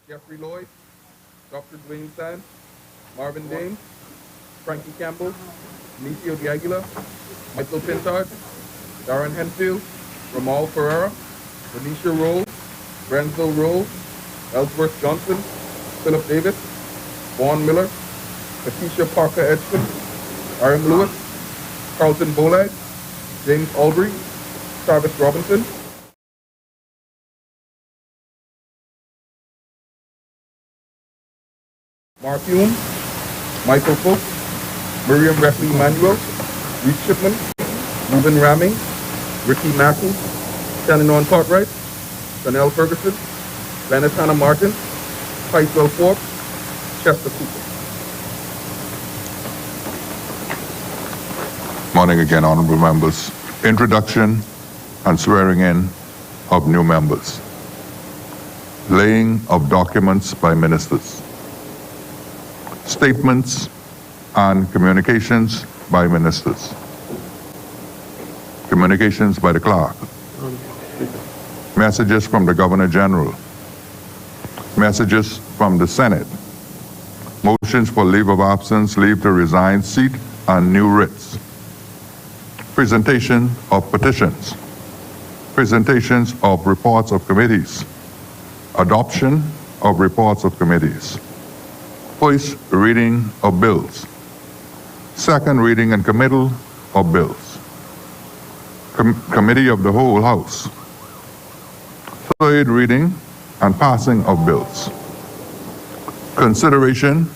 Jeffrey Lloyd, Dr. Dwayne Sand, Marvin Dane, Frankie Campbell, Benicio de Aguila, Michael Pintard, Darren Henfield, Ramal Ferreira, Venetia Roll, Brenzo Roll, Ellsworth Johnson, Philip Davis, Vaughn Miller, Katisha Parker Edgton, Aaron Lewis, Carlton Bolag, James Aldry, Travis Robinson, Mark Hume, Michael Cook, Miriam Refley Manuel, Reed Shipman, Ruben Ramming, Ricky Mackey, Shannon Cartwright, Chanel Ferguson, Lennis Hannah Martin, Faisal Forbes, Chester Cooper. Morning again, honorable members. Introduction and swearing in of new members. Laying of documents by ministers. Statements and communications by ministers. Communications by the clerk. Messages from the Governor General. Messages from the Senate. Motions for leave of absence, leave to resign seat, and new writs. Presentation of petitions. Presentations of reports of committees. Adoption of reports of committees. First reading of bills. Second reading and committal of bills. Committee of the whole House. Third reading and passing of bills. Consideration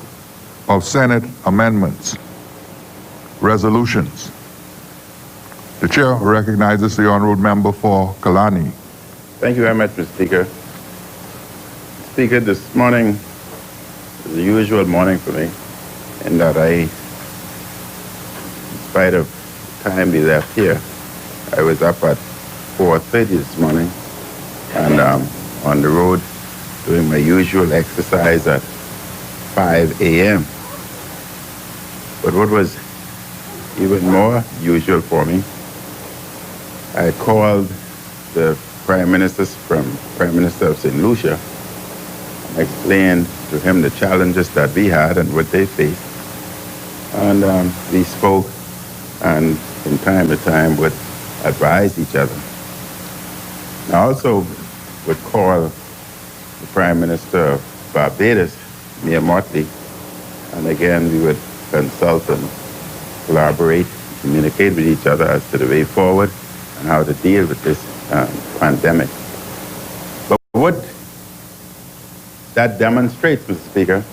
of Senate amendments. Resolutions. The chair recognizes the honorable member for Kalani. Thank you very much, Mr. Speaker. Speaker, this morning is the usual morning for me, in that in spite of the time we left here, I was up at 4:30 this morning and on the road doing my usual exercise at 5 a.m. But what was even more usual for me, I called the Prime Minister of St. Lucia and explained to him the challenges that we had and what they faced. And we spoke and from time to time would advise each other. I also would call the Prime Minister of Barbados, Mia Motley, and again we would consult and collaborate, communicate with each other as to the way forward and how to deal with this pandemic. But what that demonstrates, Mr. Speaker,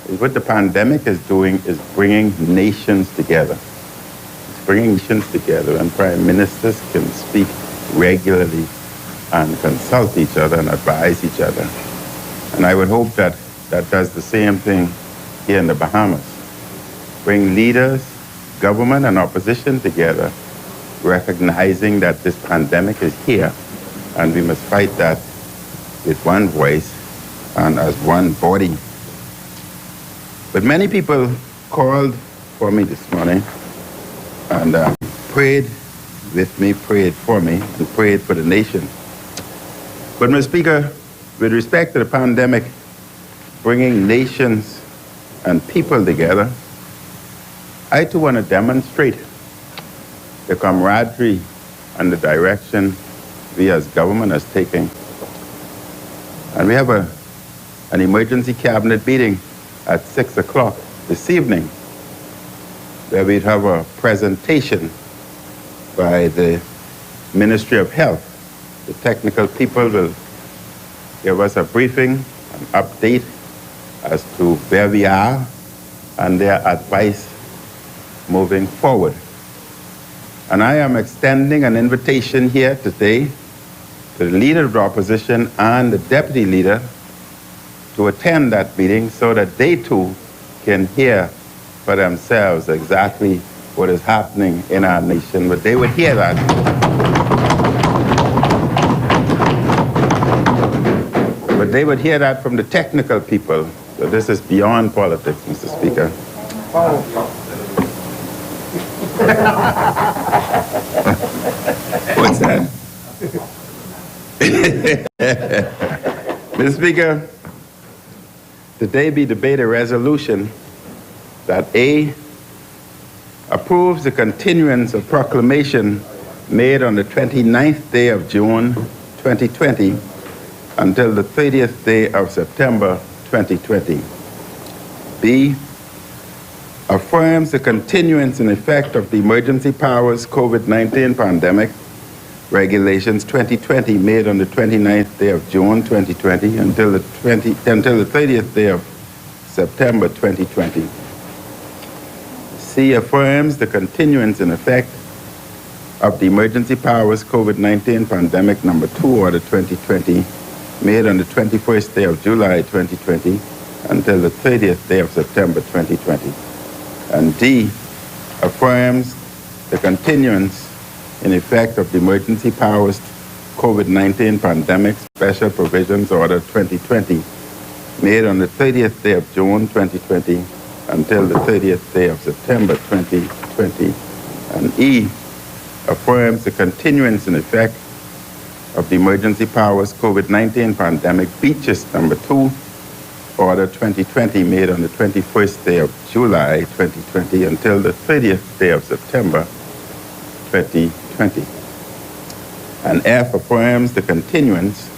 is what the pandemic is doing is bringing nations together. It's bringing nations together, and prime ministers can speak regularly and consult each other and advise each other. And I would hope that that does the same thing here in the Bahamas. Bring leaders, government and opposition together, recognizing that this pandemic is here and we must fight that with one voice and as one body. But many people called for me this morning and prayed with me, prayed for me, and prayed for the nation. But, Mr. Speaker, with respect to the pandemic bringing nations and people together, I too want to demonstrate the camaraderie and the direction we as government is taking. And we have an emergency cabinet meeting at 6 o'clock this evening, where we'd have a presentation by the Ministry of Health. The technical people will give us a briefing, an update as to where we are and their advice moving forward. And I am extending an invitation here today to the leader of the opposition and the deputy leader to attend that meeting so that they too can hear for themselves exactly what is happening in our nation. But they would hear that. But they would hear that from the technical people. So this is beyond politics, Mr. Speaker. What's that? Mr. Speaker, today we debate a resolution that A, approves the continuance of proclamation made on the 29th day of June 2020 until the 30th day of September 2020. B, affirms the continuance in effect of the Emergency Powers COVID-19 Pandemic Regulations 2020 made on the 29th day of June 2020 until the 30th day of September 2020. C, affirms the continuance in effect of the Emergency Powers COVID-19 Pandemic Number 2 Order 2020 made on the 21st day of July 2020 until the 30th day of September 2020. And D, affirms the continuance in effect of the Emergency Powers COVID-19 Pandemic Special Provisions Order 2020 made on the 30th day of June 2020 until the 30th day of September 2020. And E, affirms the continuance in effect of the Emergency Powers COVID-19 Pandemic Beaches Number 2 Order 2020 made on the 21st day of July 2020 until the 30th day of September 2020. And F, affirms the continuance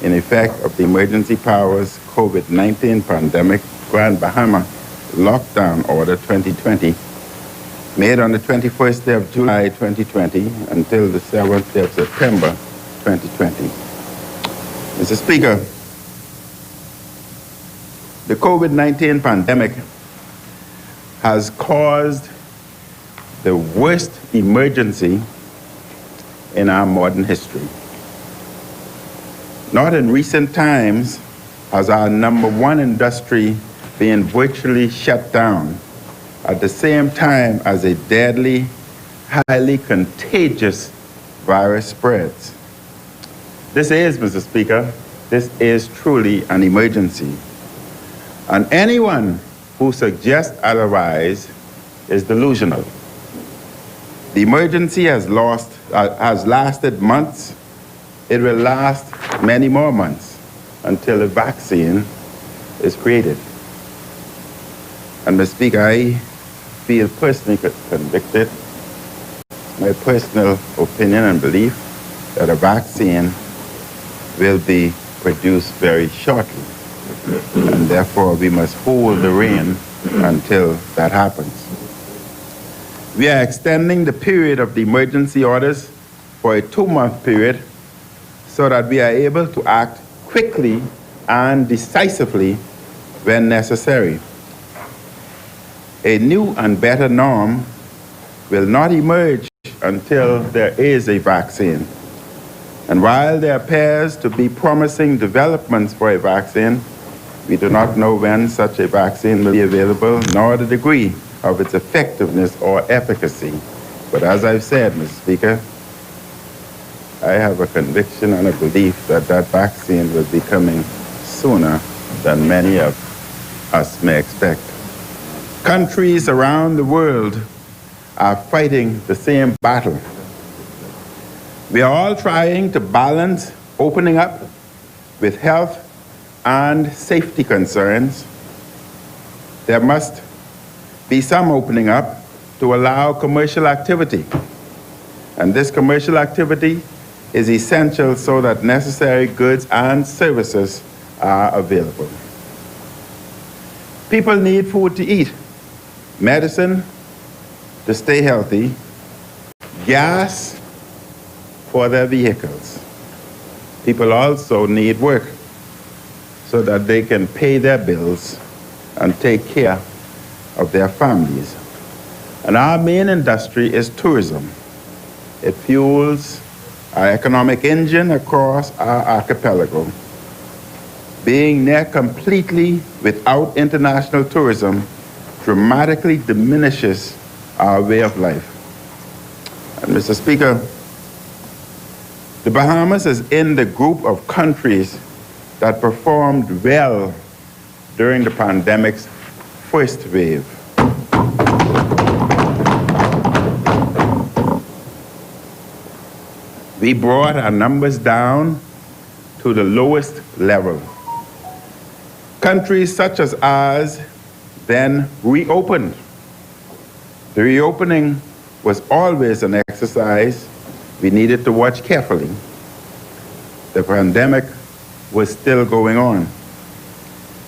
in effect of the Emergency Powers COVID-19 Pandemic Grand Bahama Lockdown Order 2020 made on the 21st day of July 2020 until the 7th day of September 2020. Mr. Speaker, the COVID-19 pandemic has caused the worst emergency in our modern history. Not in recent times has our number one industry been virtually shut down at the same time as a deadly, highly contagious virus spreads. This is, Mr. Speaker, this is truly an emergency. And anyone who suggests otherwise is delusional. The emergency has lasted months. It will last many more months until a vaccine is created. And Mr. Speaker, I feel personally convicted, my personal opinion and belief, that a vaccine will be produced very shortly. And therefore, we must hold the rein until that happens. We are extending the period of the emergency orders for a 2-month period so that we are able to act quickly and decisively when necessary. A new and better norm will not emerge until there is a vaccine. And while there appears to be promising developments for a vaccine, we do not know when such a vaccine will be available, nor the degree of its effectiveness or efficacy. But as I've said, Mr. Speaker, I have a conviction and a belief that that vaccine will be coming sooner than many of us may expect. Countries around the world are fighting the same battle. We are all trying to balance opening up with health and safety concerns. There must be some opening up to allow commercial activity. And this commercial activity is essential so that necessary goods and services are available. People need food to eat, medicine to stay healthy, gas for their vehicles. People also need work so that they can pay their bills and take care of their families. And our main industry is tourism. It fuels our economic engine across our archipelago. Being near completely without international tourism dramatically diminishes our way of life. And Mr. Speaker, the Bahamas is in the group of countries that performed well during the pandemic's first wave. We brought our numbers down to to the lowest level. Countries such as ours then reopened. The reopening was always an exercise we needed to watch carefully. The pandemic was still going on.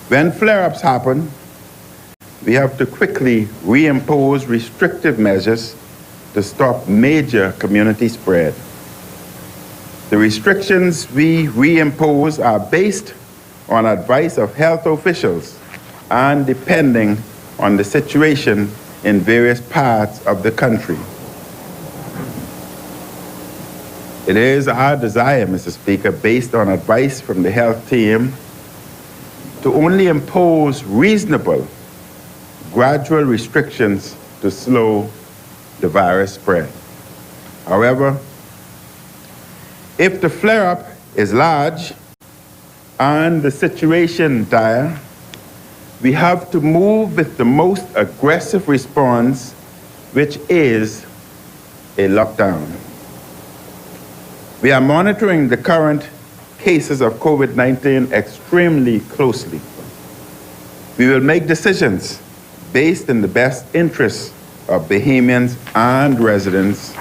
When flare-ups happen, we have to quickly reimpose restrictive measures to stop major community spread. The restrictions we reimpose are based on advice of health officials and depending on the situation in various parts of the country. It is our desire, Mr. Speaker, based on advice from the health team, to only impose reasonable, gradual restrictions to slow the virus spread. However, if the flare-up is large and the situation dire, we have to move with the most aggressive response, which is a lockdown. We are monitoring the current cases of COVID-19 extremely closely. We will make decisions based in the best interests of Bahamians and residents,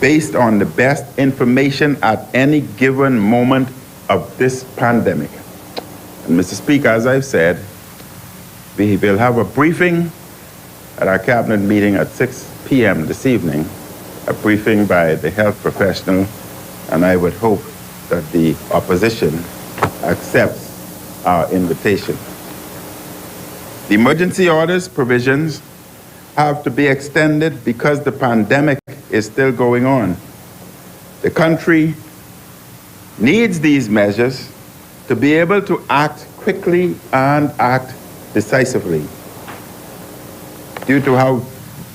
based on the best information at any given moment of this pandemic. And Mr. Speaker, as I've said, we will have a briefing at our cabinet meeting at 6 p.m. this evening, a briefing by the health professional, and I would hope that the opposition accepts our invitation. The emergency orders provisions have to be extended because the pandemic is still going on. The country needs these measures to be able to act quickly and act decisively. Due to how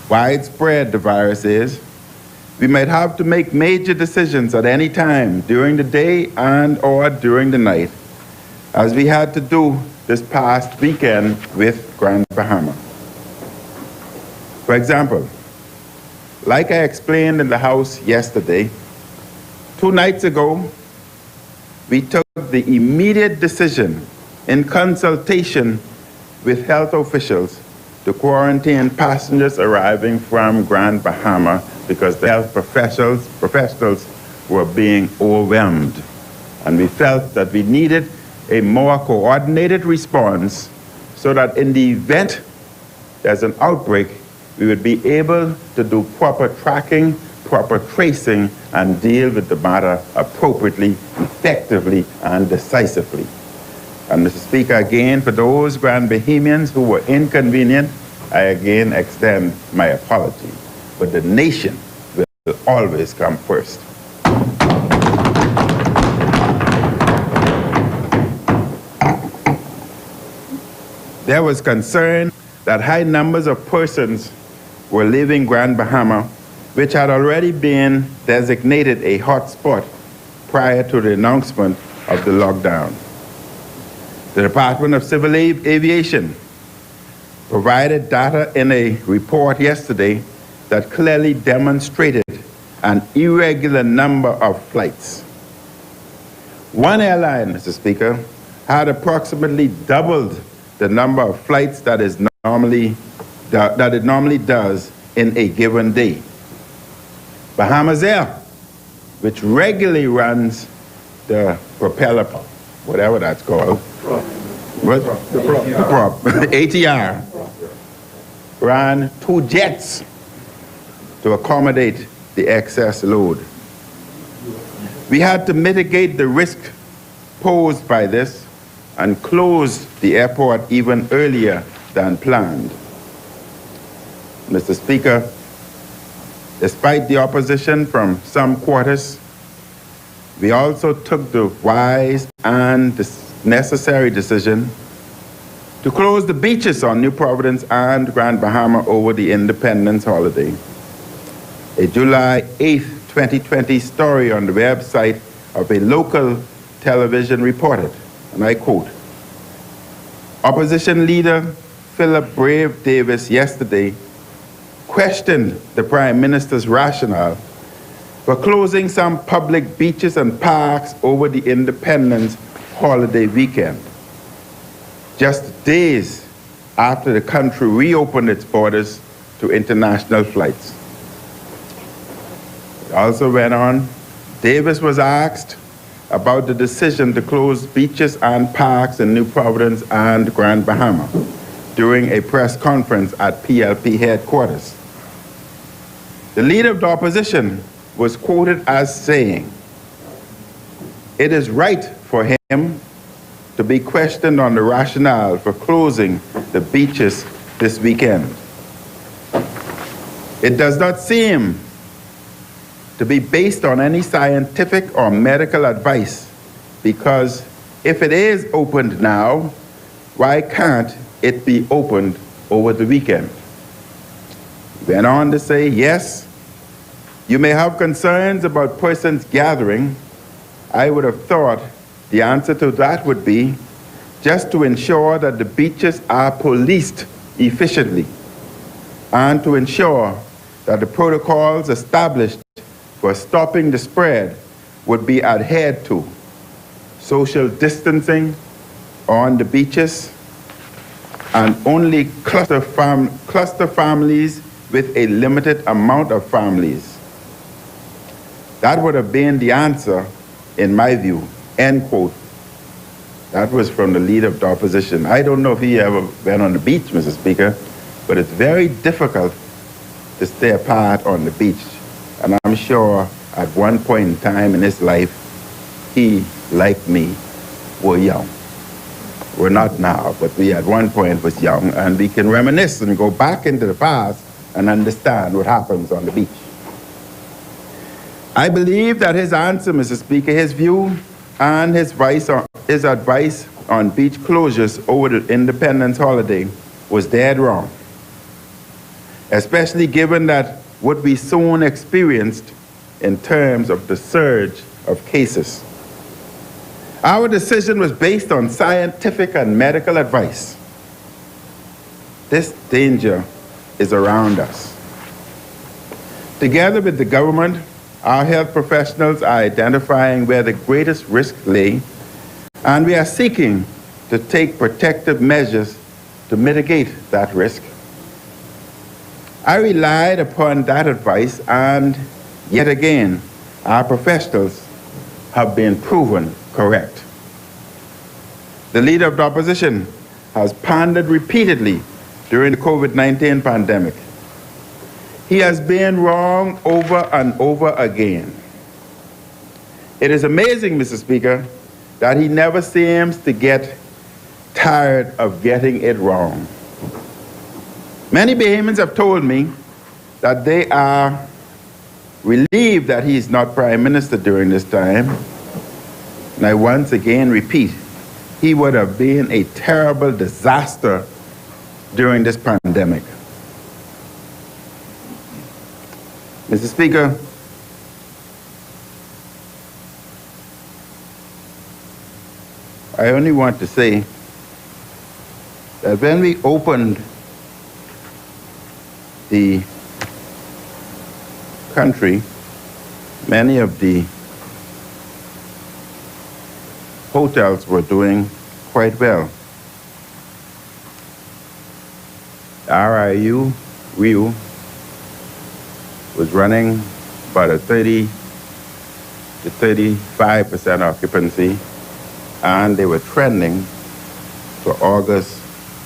widespread the virus is, we might have to make major decisions at any time during the day and or during the night, as we had to do this past weekend with Grand Bahama. For example, like I explained in the House yesterday, 2 nights ago, we took the immediate decision in consultation with health officials to quarantine passengers arriving from Grand Bahama because the health professionals were being overwhelmed. And we felt that we needed a more coordinated response so that in the event there's an outbreak, we would be able to do proper tracking, proper tracing, and deal with the matter appropriately, effectively, and decisively. And Mr. Speaker, again, for those Grand Bahamians who were inconvenient, I again extend my apology. But the nation will always come first. There was concern that high numbers of persons were leaving Grand Bahama, which had already been designated a hotspot prior to the announcement of the lockdown. The Department of Civil Aviation provided data in a report yesterday that clearly demonstrated an irregular number of flights. One airline, Mr. Speaker, had approximately doubled the number of flights that it normally does in a given day. Bahamas Air, which regularly runs the propeller, whatever that's called, the prop, ATR, ran 2 jets to accommodate the excess load. We had to mitigate the risk posed by this and close the airport even earlier than planned. Mr. Speaker, despite the opposition from some quarters, we also took the wise and necessary decision to close the beaches on New Providence and Grand Bahama over the Independence holiday. A July 8, 2020 story on the website of a local television reported, and I quote, Opposition leader Philip Brave Davis yesterday questioned the Prime Minister's rationale for closing some public beaches and parks over the Independence holiday weekend, just days after the country reopened its borders to international flights. It also went on, Davis was asked about the decision to close beaches and parks in New Providence and Grand Bahama during a press conference at PLP headquarters. The leader of the opposition was quoted as saying, "It is right for him to be questioned on the rationale for closing the beaches this weekend. It does not seem to be based on any scientific or medical advice, because if it is opened now, why can't it be opened over the weekend?" He went on to say, "Yes, you may have concerns about persons gathering. I would have thought the answer to that would be just to ensure that the beaches are policed efficiently and to ensure that the protocols established for stopping the spread would be adhered to. Social distancing on the beaches and only cluster families with a limited amount of families. That would have been the answer, in my view," end quote. That was from the leader of the opposition. I don't know if he ever went on the beach, Mr. Speaker, but it's very difficult to stay apart on the beach. And I'm sure at one point in time in his life, he, like me, were young. We're not now, but we at one point was young, and we can reminisce and go back into the past and understand what happens on the beach. I believe that his answer, Mr. Speaker, his view and his advice on beach closures over the Independence holiday was dead wrong, especially given that what we soon experienced in terms of the surge of cases. Our decision was based on scientific and medical advice. This danger is around us. Together with the government, our health professionals are identifying where the greatest risk lay, and we are seeking to take protective measures to mitigate that risk. I relied upon that advice, and yet again, our professionals have been proven correct. The leader of the opposition has pondered repeatedly during the COVID-19 pandemic. He has been wrong over and over again. It is amazing, Mr. Speaker, that he never seems to get tired of getting it wrong. Many Bahamians have told me that they are relieved that he is not Prime Minister during this time. And I once again repeat, he would have been a terrible disaster during this pandemic. Mr. Speaker, I only want to say that when we opened the country, many of the hotels were doing quite well. RIU was running about a 30 to 35% occupancy, and they were trending for August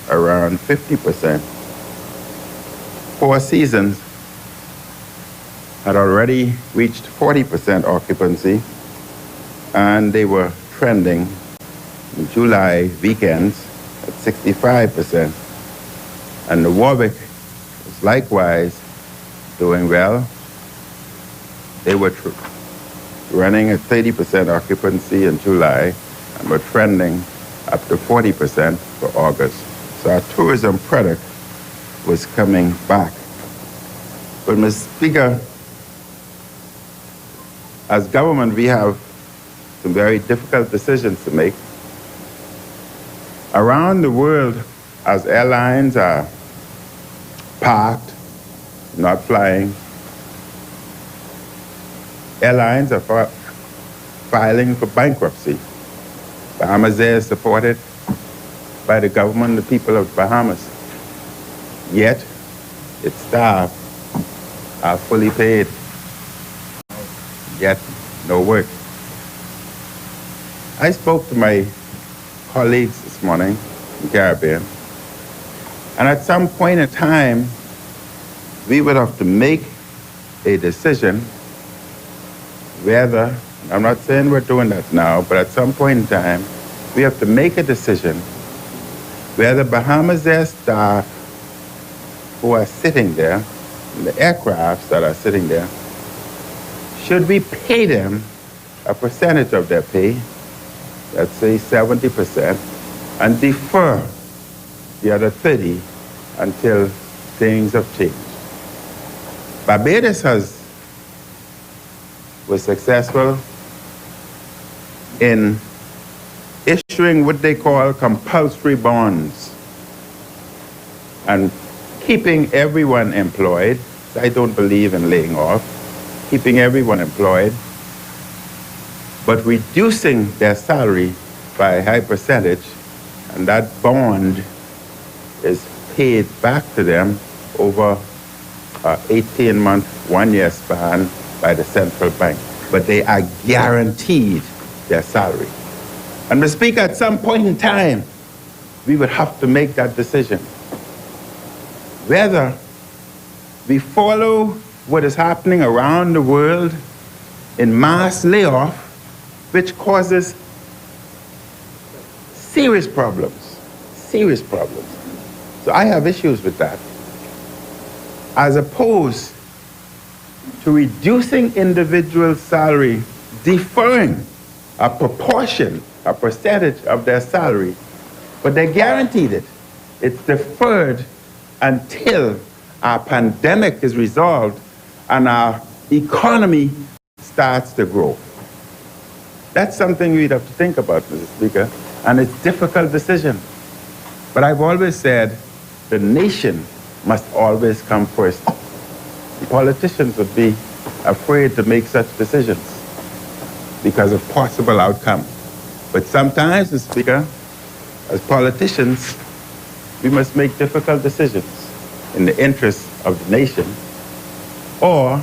around 50%. Four Seasons had already reached 40% occupancy, and they were trending in July weekends at 65%. And the Warwick was likewise doing well. They were running at 30% occupancy in July and were trending up to 40% for August. So our tourism product was coming back. But Mr. Speaker, as government, we have some very difficult decisions to make. Around the world, as airlines are parked, not flying, airlines are filing for bankruptcy. Bahamas Air is supported by the government and the people of Bahamas. Yet, its staff are fully paid, yet no work. I spoke to my colleagues this morning in the Caribbean, and at some point in time, we would have to make a decision whether, I'm not saying we're doing that now, but at some point in time, we have to make a decision whether Bahamas Air staff who are sitting there, the aircrafts that are sitting there, should we pay them a percentage of their pay, let's say 70%, and defer the other 30 until things have changed. Barbados was successful in issuing what they call compulsory bonds and keeping everyone employed. I don't believe in laying off, keeping everyone employed, but reducing their salary by a high percentage, and that bond is paid back to them over an 18-month, 1-year span by the central bank. But they are guaranteed their salary. And Mr. Speaker, at some point in time, we would have to make that decision. Whether we follow what is happening around the world in mass layoff, which causes serious problems. So I have issues with that. As opposed to reducing individual salary, deferring a proportion, a percentage of their salary, but they're guaranteed it. It's deferred until our pandemic is resolved and our economy starts to grow. That's something we'd have to think about, Mr. Speaker, and it's a difficult decision. But I've always said the nation must always come first. Politicians would be afraid to make such decisions because of possible outcome. But sometimes, Mr. Speaker, as politicians, we must make difficult decisions in the interest of the nation, or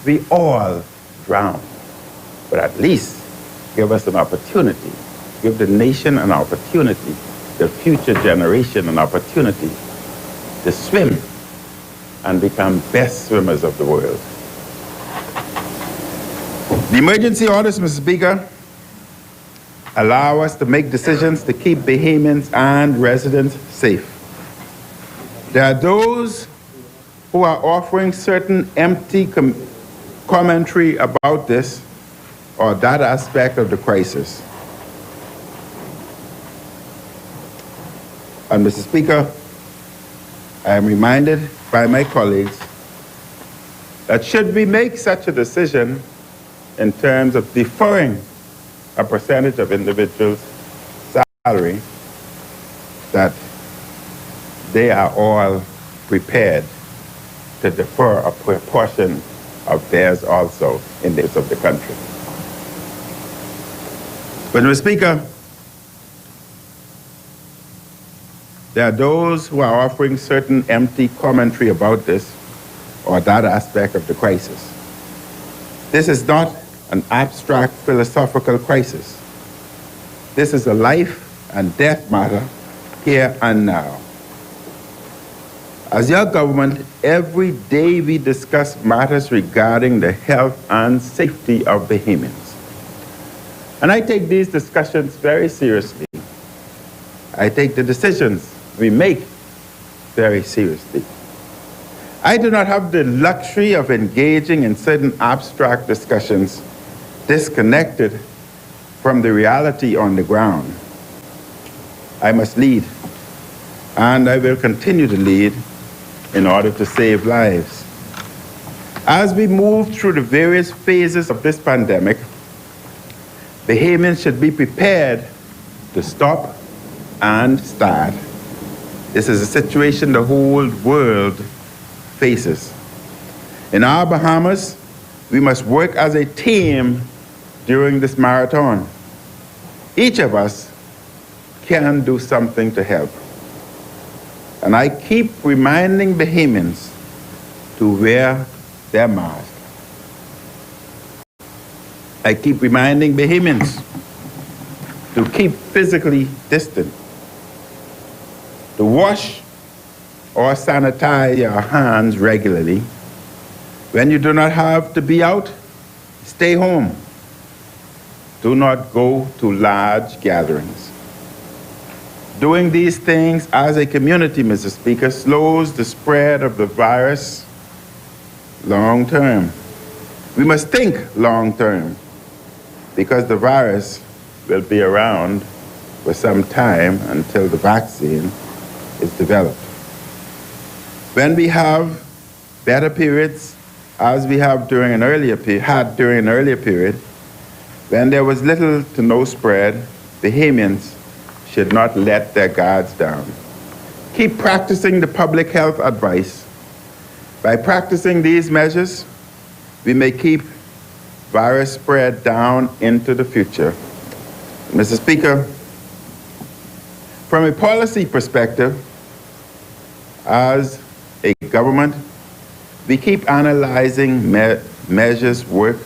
we all drown. But at least give us an opportunity, give the nation an opportunity, the future generation an opportunity to swim and become best swimmers of the world. The emergency orders, Mr. Speaker, allow us to make decisions to keep Bahamians and residents safe. There are those who are offering certain empty commentary about this or that aspect of the crisis. And Mr. Speaker, I am reminded by my colleagues that should we make such a decision in terms of deferring a percentage of individuals' salary, that they are all prepared to defer a portion of theirs also in the interest of the country. But Mr. Speaker, there are those who are offering certain empty commentary about this or that aspect of the crisis. This is not an abstract philosophical crisis. This is a life and death matter here and now. As your government, every day we discuss matters regarding the health and safety of Bahamians. And I take these discussions very seriously. I take the decisions we make very seriously. I do not have the luxury of engaging in certain abstract discussions disconnected from the reality on the ground. I must lead, and I will continue to lead in order to save lives. As we move through the various phases of this pandemic, Bahamians should be prepared to stop and start. This is a situation the whole world faces. In our Bahamas, We must work as a team during this marathon. Each of us can do something to help. And I keep reminding Bahamians to wear their mask. I keep reminding Bahamians to keep physically distant, to wash or sanitize your hands regularly. When you do not have to be out, stay home. Do not go to large gatherings. Doing these things as a community, Mr. Speaker, slows the spread of the virus long term. We must think long term because the virus will be around for some time until the vaccine is developed. When we have better periods, as we have during an earlier period, when there was little to no spread, Bahamians should not let their guards down. Keep practicing the public health advice. By practicing these measures, we may keep virus spread down into the future. Mr. Speaker, from a policy perspective, as a government, we keep analyzing measures work.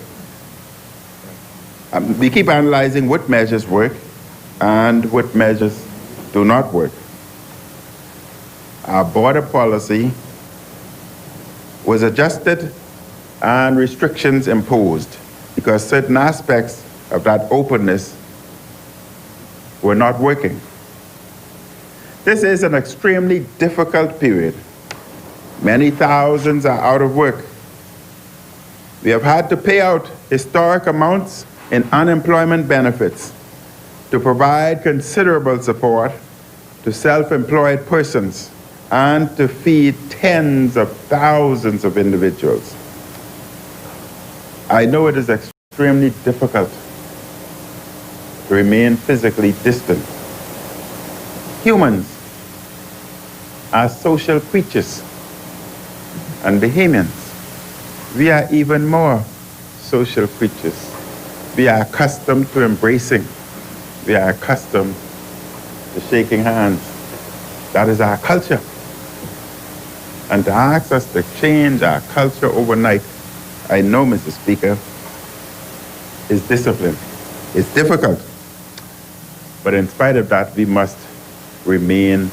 We keep analyzing what measures work and what measures do not work. Our border policy was adjusted and restrictions imposed because certain aspects of that openness were not working. This is an extremely difficult period. Many thousands are out of work. We have had to pay out historic amounts in unemployment benefits to provide considerable support to self-employed persons and to feed tens of thousands of individuals. I know it is extremely difficult to remain physically distant. Humans are social creatures, and Bahamians, we are even more social creatures. We are accustomed to embracing. We are accustomed to shaking hands. That is our culture. And to ask us to change our culture overnight, I know, Mr. Speaker, is discipline. It's difficult. But in spite of that, we must remain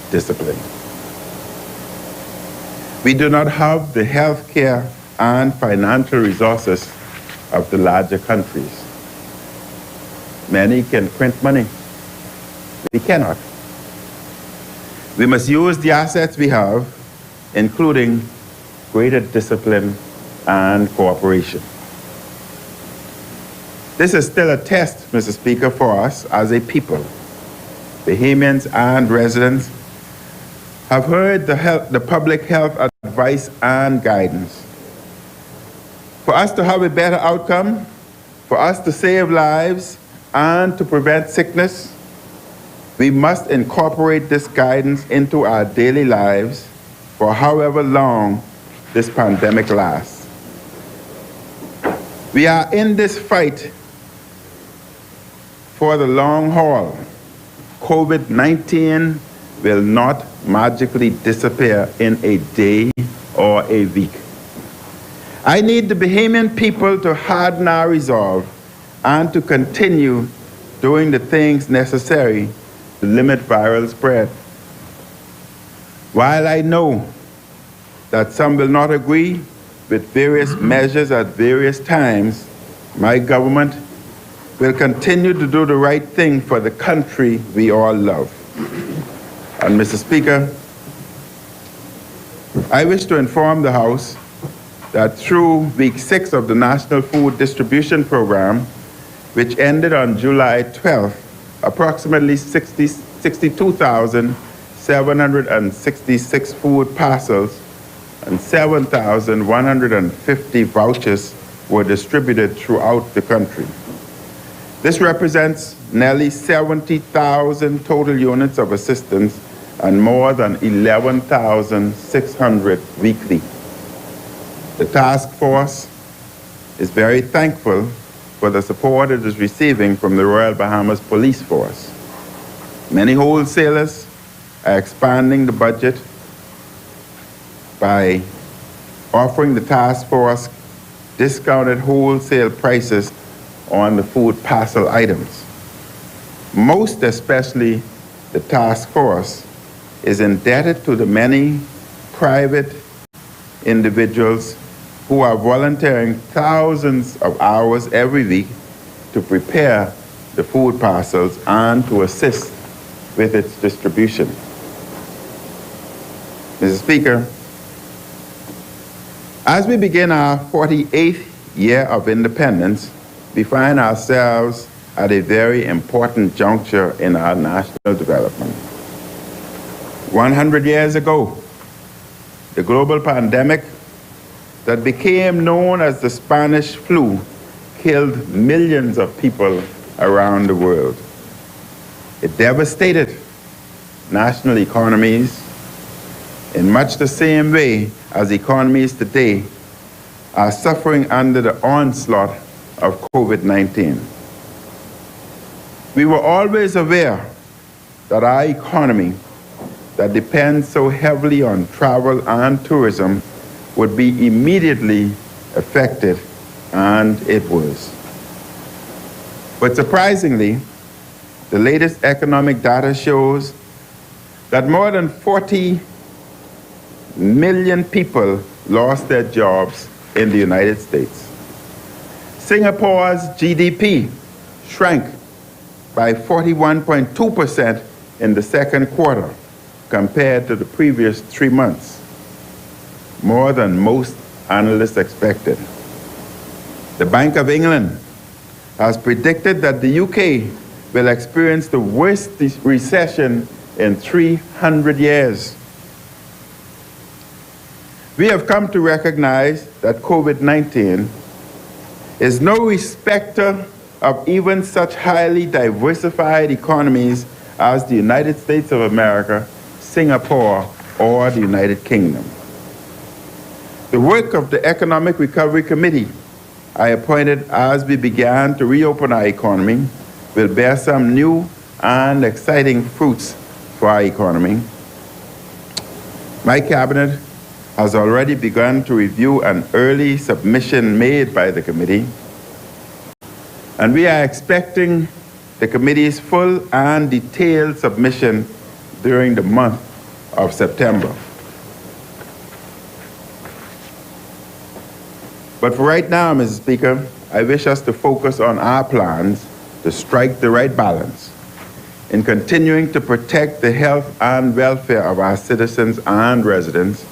disciplined. We do not have the healthcare and financial resources of the larger countries. Many can print money. We cannot. We must use the assets we have, including greater discipline and cooperation. This is still a test, Mr. Speaker, for us as a people. Bahamians and residents have heard the public health advice and guidance. For us to have a better outcome, for us to save lives and to prevent sickness, we must incorporate this guidance into our daily lives for however long this pandemic lasts. We are in this fight for the long haul. COVID-19 will not magically disappear in a day or a week. I need the Bahamian people to harden our resolve and to continue doing the things necessary to limit viral spread. While I know that some will not agree with various measures at various times, my government will continue to do the right thing for the country we all love. And Mr. Speaker, I wish to inform the House that through week 6 of the National Food Distribution Program, which ended on July 12th, approximately 62,766 food parcels and 7,150 vouchers were distributed throughout the country. This represents nearly 70,000 total units of assistance and more than 11,600 weekly. The task force is very thankful for the support it is receiving from the Royal Bahamas Police Force. Many wholesalers are expanding the budget by offering the task force discounted wholesale prices on the food parcel items. Most especially, the task force is indebted to the many private individuals who are volunteering thousands of hours every week to prepare the food parcels and to assist with its distribution. Mr. Speaker, as we begin our 48th year of independence, we find ourselves at a very important juncture in our national development. 100 years ago, the global pandemic that became known as the Spanish flu killed millions of people around the world. It devastated national economies in much the same way as economies today are suffering under the onslaught of COVID-19. We were always aware that our economy that depends so heavily on travel and tourism would be immediately affected, and it was. But surprisingly, the latest economic data shows that more than 40 million people lost their jobs in the United States. Singapore's GDP shrank by 41.2% in the second quarter compared to the previous 3 months, more than most analysts expected. The Bank of England has predicted that the UK will experience the worst recession in 300 years. We have come to recognize that COVID-19 is no respecter of even such highly diversified economies as the United States of America, Singapore, or the United Kingdom. The work of the Economic Recovery Committee I appointed as we began to reopen our economy will bear some new and exciting fruits for our economy. My cabinet has already begun to review an early submission made by the committee, and we are expecting the committee's full and detailed submission during the month of September. But for right now, Mr. Speaker, I wish us to focus on our plans to strike the right balance in continuing to protect the health and welfare of our citizens and residents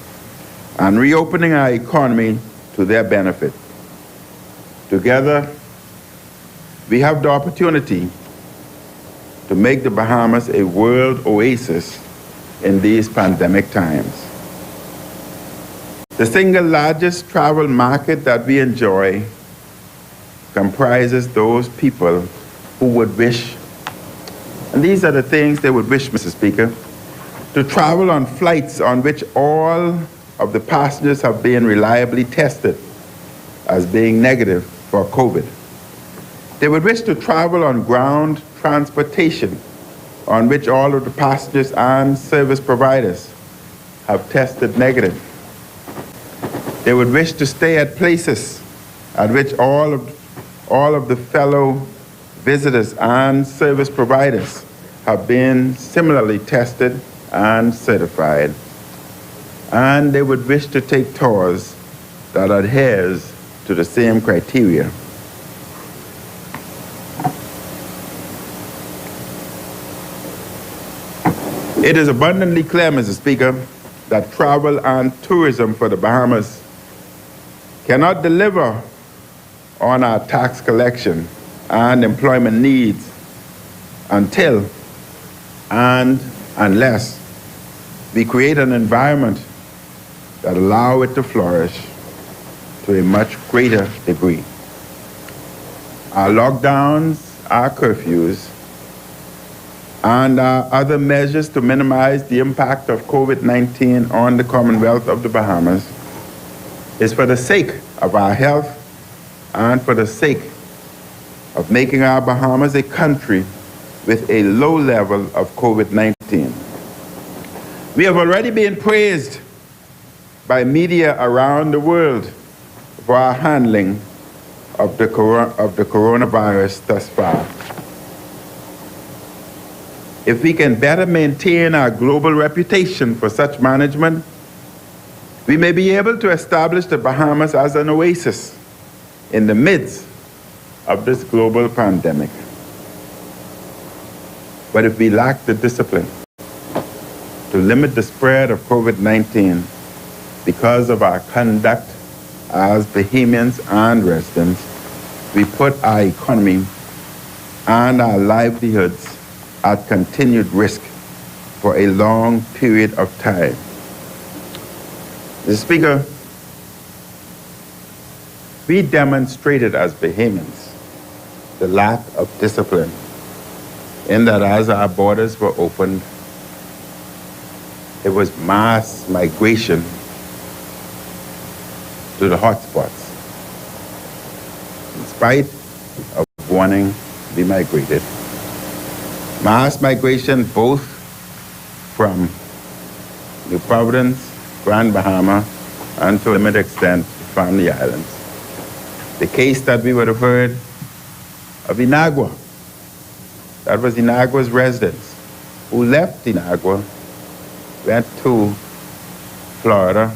and reopening our economy to their benefit. Together, we have the opportunity to make the Bahamas a world oasis in these pandemic times. The single largest travel market that we enjoy comprises those people who would wish, and these are the things they would wish, Mr. Speaker, to travel on flights on which all of the passengers have been reliably tested as being negative for COVID. They would wish to travel on ground transportation on which all of the passengers and service providers have tested negative. They would wish to stay at places at which all of the fellow visitors and service providers have been similarly tested and certified. And they would wish to take tours that adheres to the same criteria. It is abundantly clear, Mr. Speaker, that travel and tourism for the Bahamas cannot deliver on our tax collection and employment needs until and unless we create an environment that allow it to flourish to a much greater degree. Our lockdowns, our curfews, and our other measures to minimize the impact of COVID-19 on the Commonwealth of the Bahamas is for the sake of our health and for the sake of making our Bahamas a country with a low level of COVID-19. We have already been praised by media around the world for our handling of the coronavirus thus far. If we can better maintain our global reputation for such management, we may be able to establish the Bahamas as an oasis in the midst of this global pandemic. But if we lack the discipline to limit the spread of COVID-19 because of our conduct as Bahamians and residents, we put our economy and our livelihoods at continued risk for a long period of time. Mr. Speaker, we demonstrated as Bahamians the lack of discipline in that as our borders were opened, it was mass migration to the hotspots. In spite of wanting to be migrated, mass migration both from New Providence, Grand Bahama, and to a limited extent, Family Islands. The case that we would have heard of Inagua, that was Inagua's residents who left Inagua, went to Florida,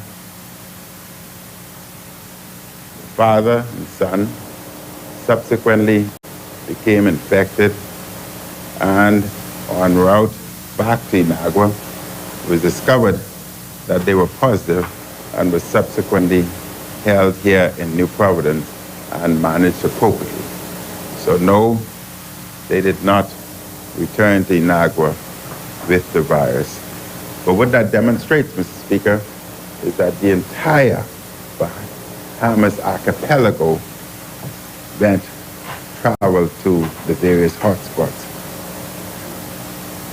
father and son, subsequently became infected, and en route back to Inagua, it was discovered that they were positive and was subsequently held here in New Providence and managed appropriately. So no, they did not return to Inagua with the virus. But what that demonstrates, Mr. Speaker, is that the entire Bahamas archipelago traveled to the various hotspots.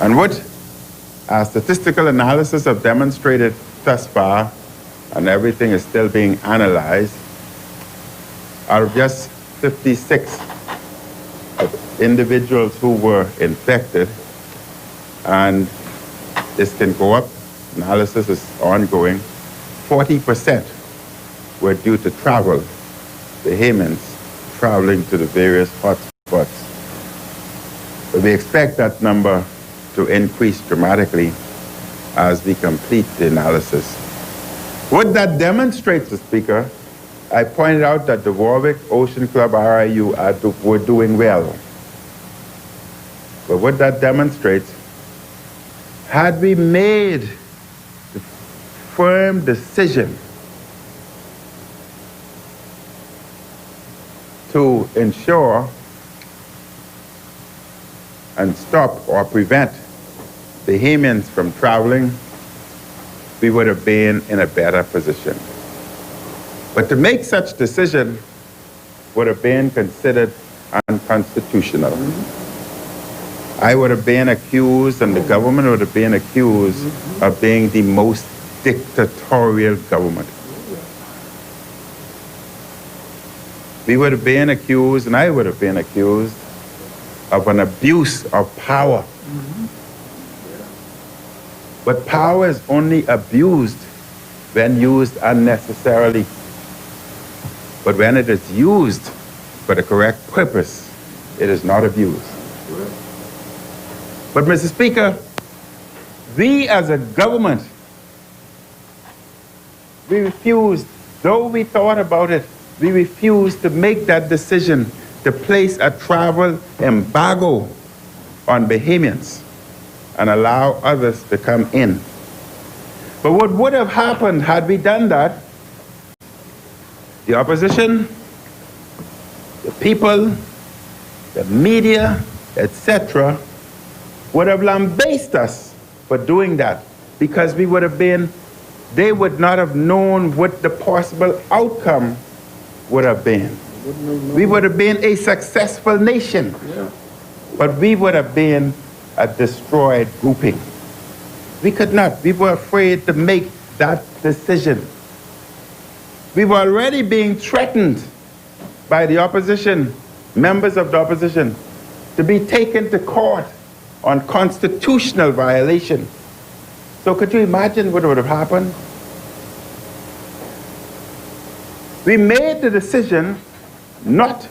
And what our statistical analysis have demonstrated thus far, and everything is still being analyzed, out of just 56 of individuals who were infected, and this can go up, analysis is ongoing, 40% were due to travel, Bahamians traveling to the various hotspots. But we expect that number to increase dramatically as we complete the analysis. What that demonstrates, Mr. Speaker, I pointed out that the Warwick Ocean Club RIU were doing well. But what that demonstrates, had we made the firm decision to ensure and stop or prevent Bahamians from traveling, we would have been in a better position. But to make such decision would have been considered unconstitutional. I would have been accused, and the government would have been accused of being the most dictatorial government. We would have been accused, and I would have been accused, of an abuse of power. But power is only abused when used unnecessarily. But when it is used for the correct purpose, it is not abused. But Mr. Speaker, we as a government, we refused, though we thought about it, we refused to make that decision to place a travel embargo on Bahamians and allow others to come in. But what would have happened had we done that? The opposition, the people, the media, etc., would have lambasted us for doing that, because we would have been, they would not have known what the possible outcome would have been. We would have been a successful nation, but we would have been a destroyed grouping. We could not. We were afraid to make that decision. We were already being threatened by the opposition, members of the opposition, to be taken to court on constitutional violation. So could you imagine what would have happened? We made the decision not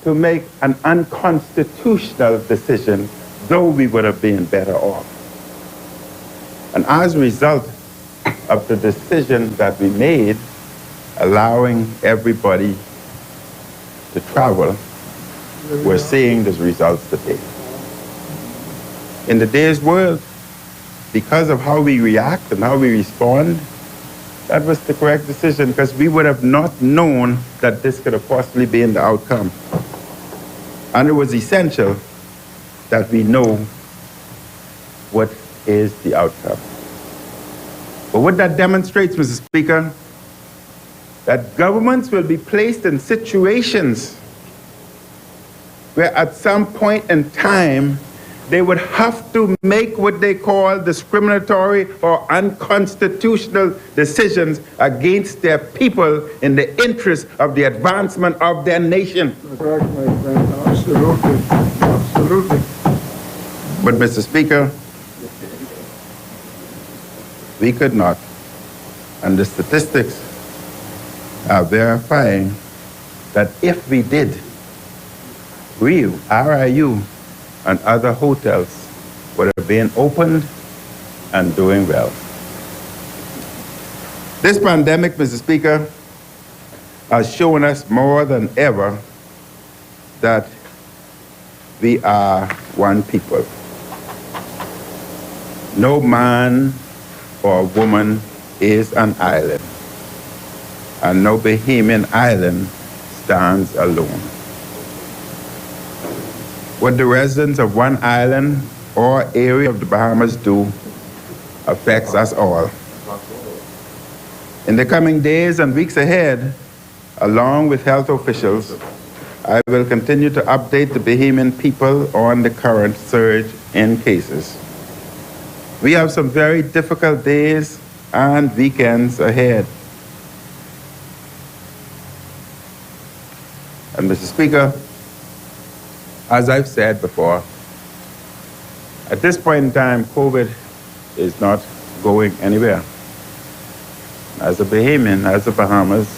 to make an unconstitutional decision, though we would have been better off. And as a result of the decision that we made, allowing everybody to travel, we're seeing the results today. In today's world, because of how we react and how we respond, that was the correct decision, because we would have not known that this could have possibly been the outcome. And it was essential that we know what is the outcome. But what that demonstrates, Mr. Speaker, that governments will be placed in situations where at some point in time, they would have to make what they call discriminatory or unconstitutional decisions against their people in the interest of the advancement of their nation. Correct, my friend. Absolutely. Absolutely. But, Mr. Speaker, we could not, and the statistics are verifying that if we did, RIU and other hotels would have been opened and doing well. This pandemic, Mr. Speaker, has shown us more than ever that we are one people. No man or woman is an island, and no Bahamian island stands alone. What the residents of one island or area of the Bahamas do affects us all. In the coming days and weeks ahead, along with health officials, I will continue to update the Bahamian people on the current surge in cases. We have some very difficult days and weekends ahead. And Mr. Speaker, as I've said before, at this point in time, COVID is not going anywhere. As a Bahamian, as the Bahamas,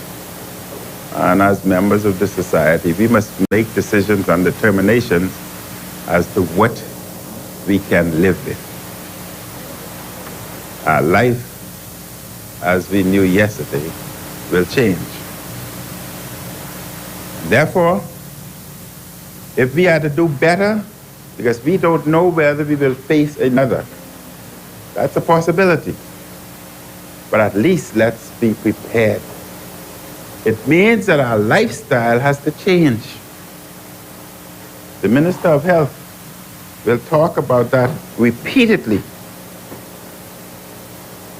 and as members of the society, we must make decisions and determinations as to what we can live with. Our life, as we knew yesterday, will change. Therefore, if we are to do better, because we don't know whether we will face another, that's a possibility. But at least let's be prepared. It means that our lifestyle has to change. The Minister of Health will talk about that repeatedly.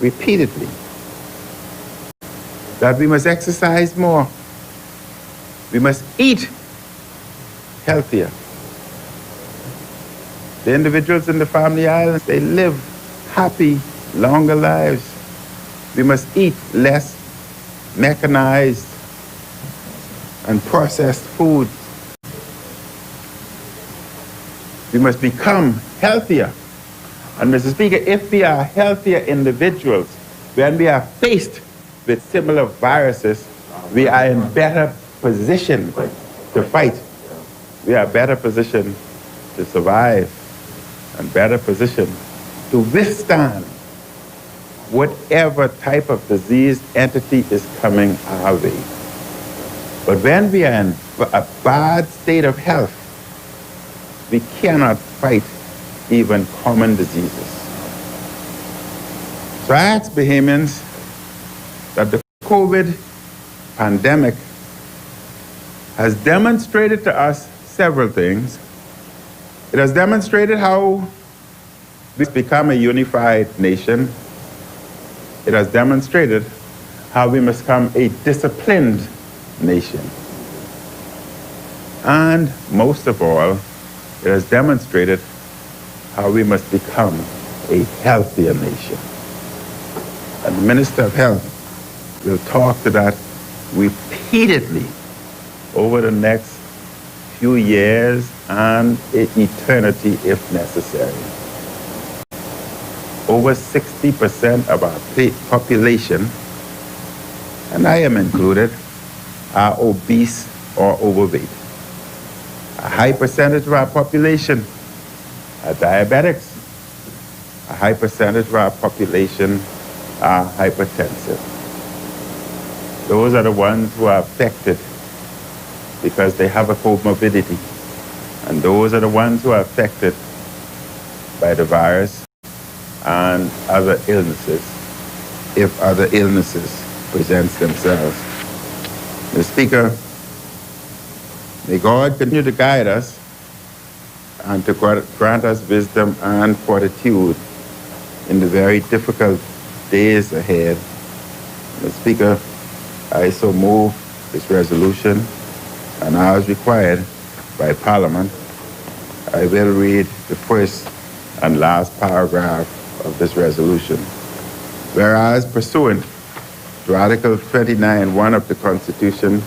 Repeatedly. That we must exercise more. We must eat healthier. The individuals in the family islands, they live happy, longer lives. We must eat less mechanized and processed food. We must become healthier. And Mr. Speaker, if we are healthier individuals, when we are faced with similar viruses, we are in better position to fight. We are better positioned to survive and better positioned to withstand whatever type of disease entity is coming our way. But when we are in a bad state of health, we cannot fight even common diseases. So I ask Bahamians that the COVID pandemic has demonstrated to us several things. It has demonstrated how we've become a unified nation. It has demonstrated how we must become a disciplined nation. And most of all, it has demonstrated how we must become a healthier nation. And the Minister of Health will talk to that repeatedly over the next few years and eternity if necessary. Over 60% of our population, and I am included, are obese or overweight. A high percentage of our population are diabetics. A high percentage of our population are hypertensive. Those are the ones who are affected because they have a comorbidity. And those are the ones who are affected by the virus and other illnesses, if other illnesses present themselves. Mr. Speaker, may God continue to guide us and to grant us wisdom and fortitude in the very difficult days ahead. Mr. Speaker, I so move this resolution, and as required by Parliament, I will read the first and last paragraph of this resolution. Whereas pursuant to Article 29(1) of the Constitution,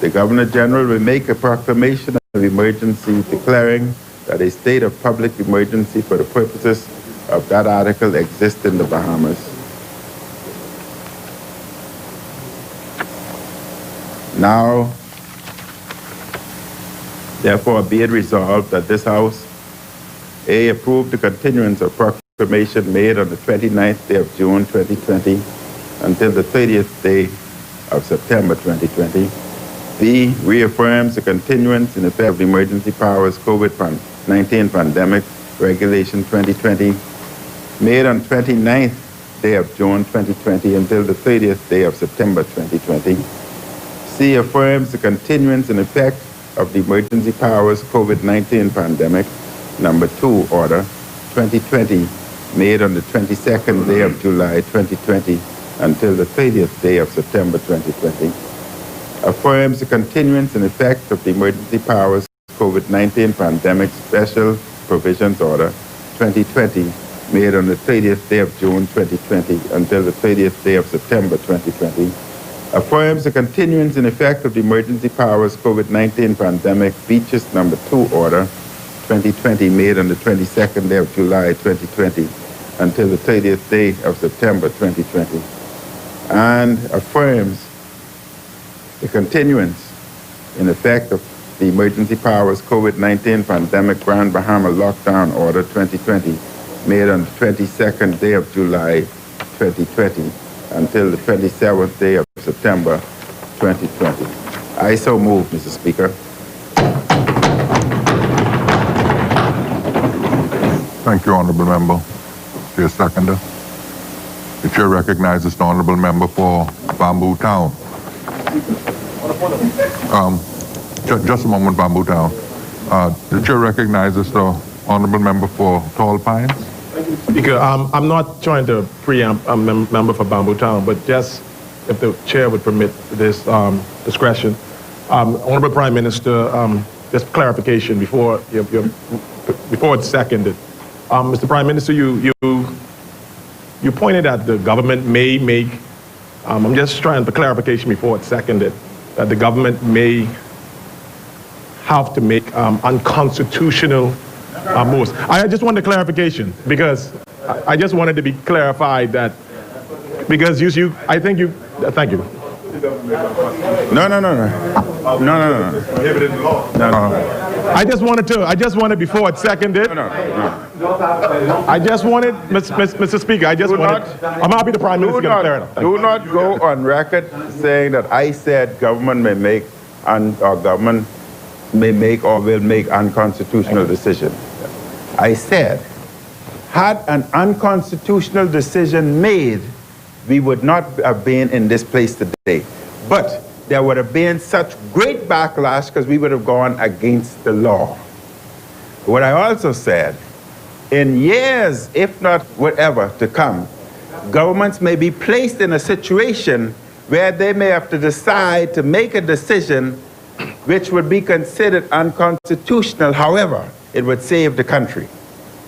the Governor General will make a proclamation of emergency declaring that a state of public emergency for the purposes of that article exists in the Bahamas. Now, therefore, be it resolved that this House A, approve the continuance of proclamation made on the 29th day of June 2020 until the 30th day of September 2020. B, reaffirms the continuance in effect of the emergency powers COVID-19 pandemic regulation 2020 made on 29th day of June 2020 until the 30th day of September 2020. C, affirms the continuance in effect of the emergency powers COVID-19 pandemic number 2 order 2020 made on the 22nd day of July 2020 until the 30th day of September 2020. Affirms the continuance in effect of the emergency powers COVID-19 pandemic special provisions order 2020 made on the 30th day of June 2020 until the 30th day of September 2020. Affirms the continuance in effect of the emergency powers COVID-19 pandemic beaches number 2 order 2020 made on the 22nd day of July 2020 until the 30th day of September 2020. And affirms the continuance in effect of the emergency powers COVID-19 pandemic Grand Bahama lockdown order 2020 made on the 22nd day of July 2020 until the 27th day of September 2020. I so move, Mr. Speaker. Thank you, Honourable Member. Chair seconder. The chair recognizes the Honourable Member for Bamboo Town. Just a moment, Bamboo Town. The chair recognizes the Honourable Member for Tall Pines. Speaker, I'm not trying to preempt a member for Bamboo Town, but just if the chair would permit this discretion. Honourable Prime Minister, just clarification before it's seconded. Mr. Prime Minister, you pointed that the government may make, I'm just trying for clarification before it's seconded, that the government may have to make unconstitutional moves. I just wanted clarification because I just wanted to be clarified that because I think you, thank you. No. I just wanted before it's seconded. No. I just wanted, Mr. Speaker, I'm happy the Prime Minister can clear it. Do not go on record saying that I said government may make or government may make or will make unconstitutional decisions. I said, had an unconstitutional decision made, we would not have been in this place today. But there would have been such great backlash because we would have gone against the law. What I also said, in years, if not whatever to come, governments may be placed in a situation where they may have to decide to make a decision which would be considered unconstitutional. However, it would save the country.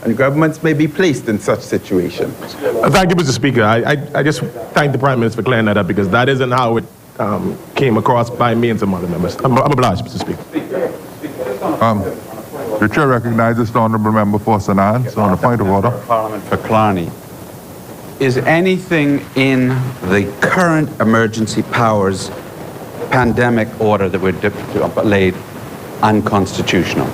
And governments may be placed in such situations. Thank you, Mr. Speaker. I just thank the Prime Minister for clearing that up because that isn't how it came across by me and some other members. I'm obliged, Mr. Speaker. The chair recognizes the honourable member for St. Anne's on a point of order. Parliament for Killarney. Is anything in the current emergency powers pandemic order that we're laid unconstitutional?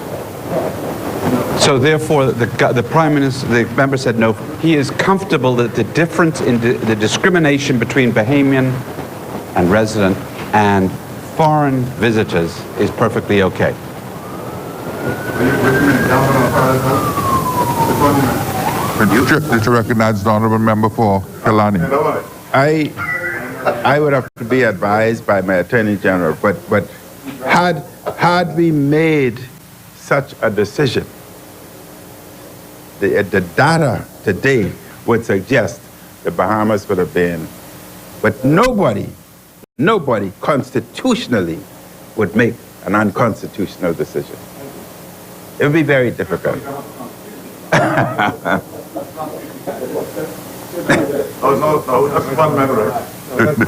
So therefore, the Prime Minister, the member said no. He is comfortable that the difference in the discrimination between Bahamian and resident and foreign visitors is perfectly okay. The chair recognizes the honourable member for Killarney. I would have to be advised by my Attorney General, but had we made such a decision, the data today would suggest the Bahamas would have been, but nobody constitutionally would make an unconstitutional decision. It would be very difficult.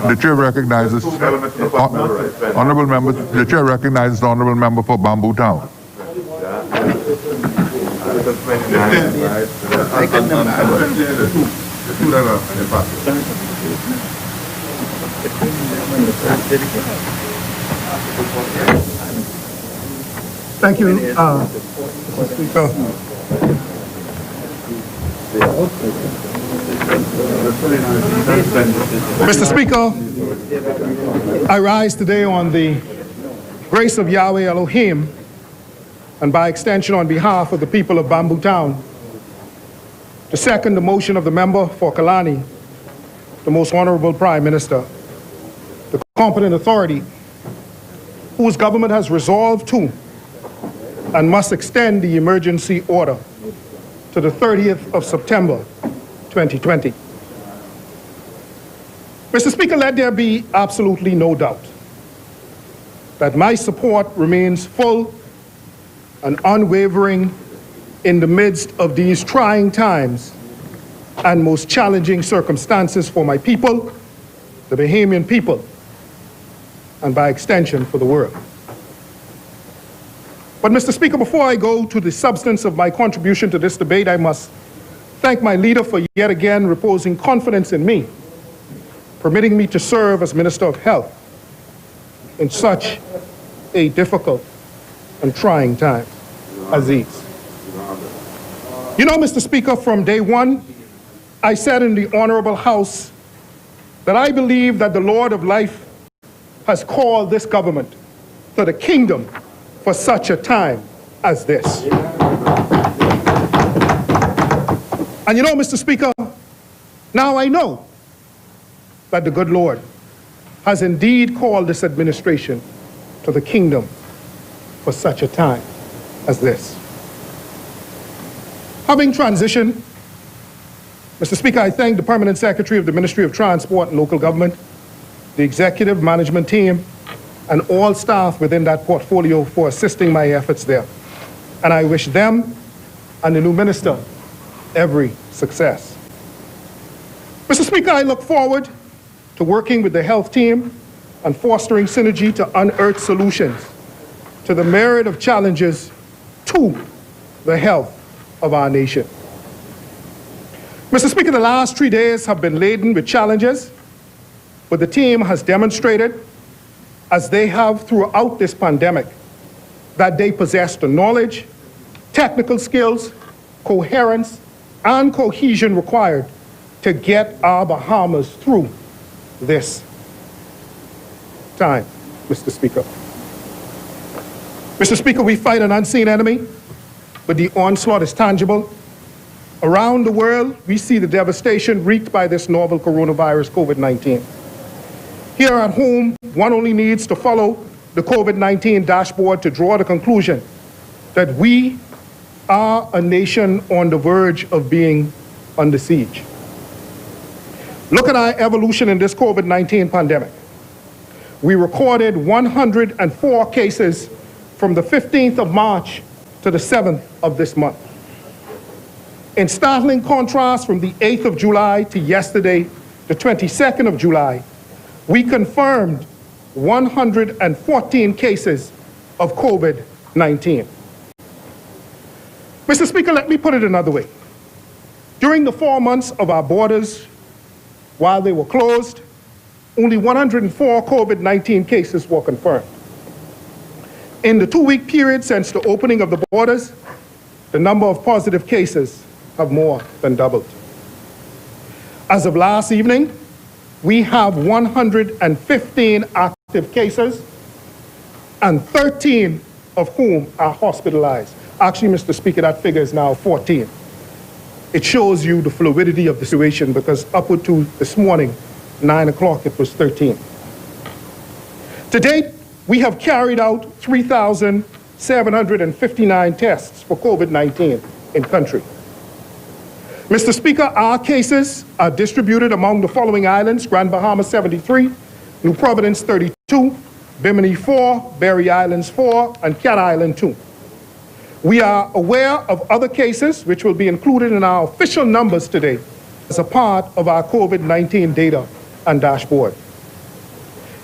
The chair recognizes honourable member. The chair recognizes the honourable member for Bamboo Town. Thank you, Mr. Speaker. Mr. Speaker, I rise today on the grace of Yahweh Elohim, and by extension on behalf of the people of Bamboo Town, to second the motion of the member for Killarney, the most honorable Prime Minister, the competent authority whose government has resolved to and must extend the emergency order to the 30th of September, 2020. Mr. Speaker, let there be absolutely no doubt that my support remains full and unwavering in the midst of these trying times and most challenging circumstances for my people, the Bahamian people, and by extension for the world. But Mr. Speaker, before I go to the substance of my contribution to this debate, I must thank my leader for yet again reposing confidence in me, permitting me to serve as Minister of Health in such a difficult and trying time as these. You know, Mr. Speaker, from day one, I said in the Honorable House that I believe that the Lord of Life has called this government to the kingdom for such a time as this. And you know, Mr. Speaker, now I know that the good Lord has indeed called this administration to the kingdom for such a time as this. Having transitioned, Mr. Speaker, I thank the Permanent Secretary of the Ministry of Transport and Local Government, the executive management team, and all staff within that portfolio for assisting my efforts there. And I wish them and the new minister every success. Mr. Speaker, I look forward to working with the health team and fostering synergy to unearth solutions to the myriad of challenges to the health of our nation. Mr. Speaker, the last 3 days have been laden with challenges, but the team has demonstrated, as they have throughout this pandemic, that they possess the knowledge, technical skills, coherence, and cohesion required to get our Bahamas through this time, Mr. Speaker. Mr. Speaker, we fight an unseen enemy, but the onslaught is tangible. Around the world, we see the devastation wreaked by this novel coronavirus, COVID-19. Here at home, one only needs to follow the COVID-19 dashboard to draw the conclusion that we are a nation on the verge of being under siege. Look at our evolution in this COVID-19 pandemic. We recorded 104 cases from the 15th of March to the 7th of this month. In startling contrast, from the 8th of July to yesterday, the 22nd of July, we confirmed 114 cases of COVID-19. Mr. Speaker, let me put it another way. During the 4 months of our borders, while they were closed, only 104 COVID-19 cases were confirmed. In the 2-week period since the opening of the borders, the number of positive cases have more than doubled. As of last evening, we have 115 active cases, and 13 of whom are hospitalized. Actually, Mr. Speaker, that figure is now 14. It shows you the fluidity of the situation, because upward to this morning, 9 o'clock, it was 13. To date, we have carried out 3,759 tests for COVID-19 in country. Mr. Speaker, our cases are distributed among the following islands: Grand Bahama 73, New Providence 32, Bimini 4, Berry Islands 4, and Cat Island 2. We are aware of other cases which will be included in our official numbers today as a part of our COVID-19 data and dashboard.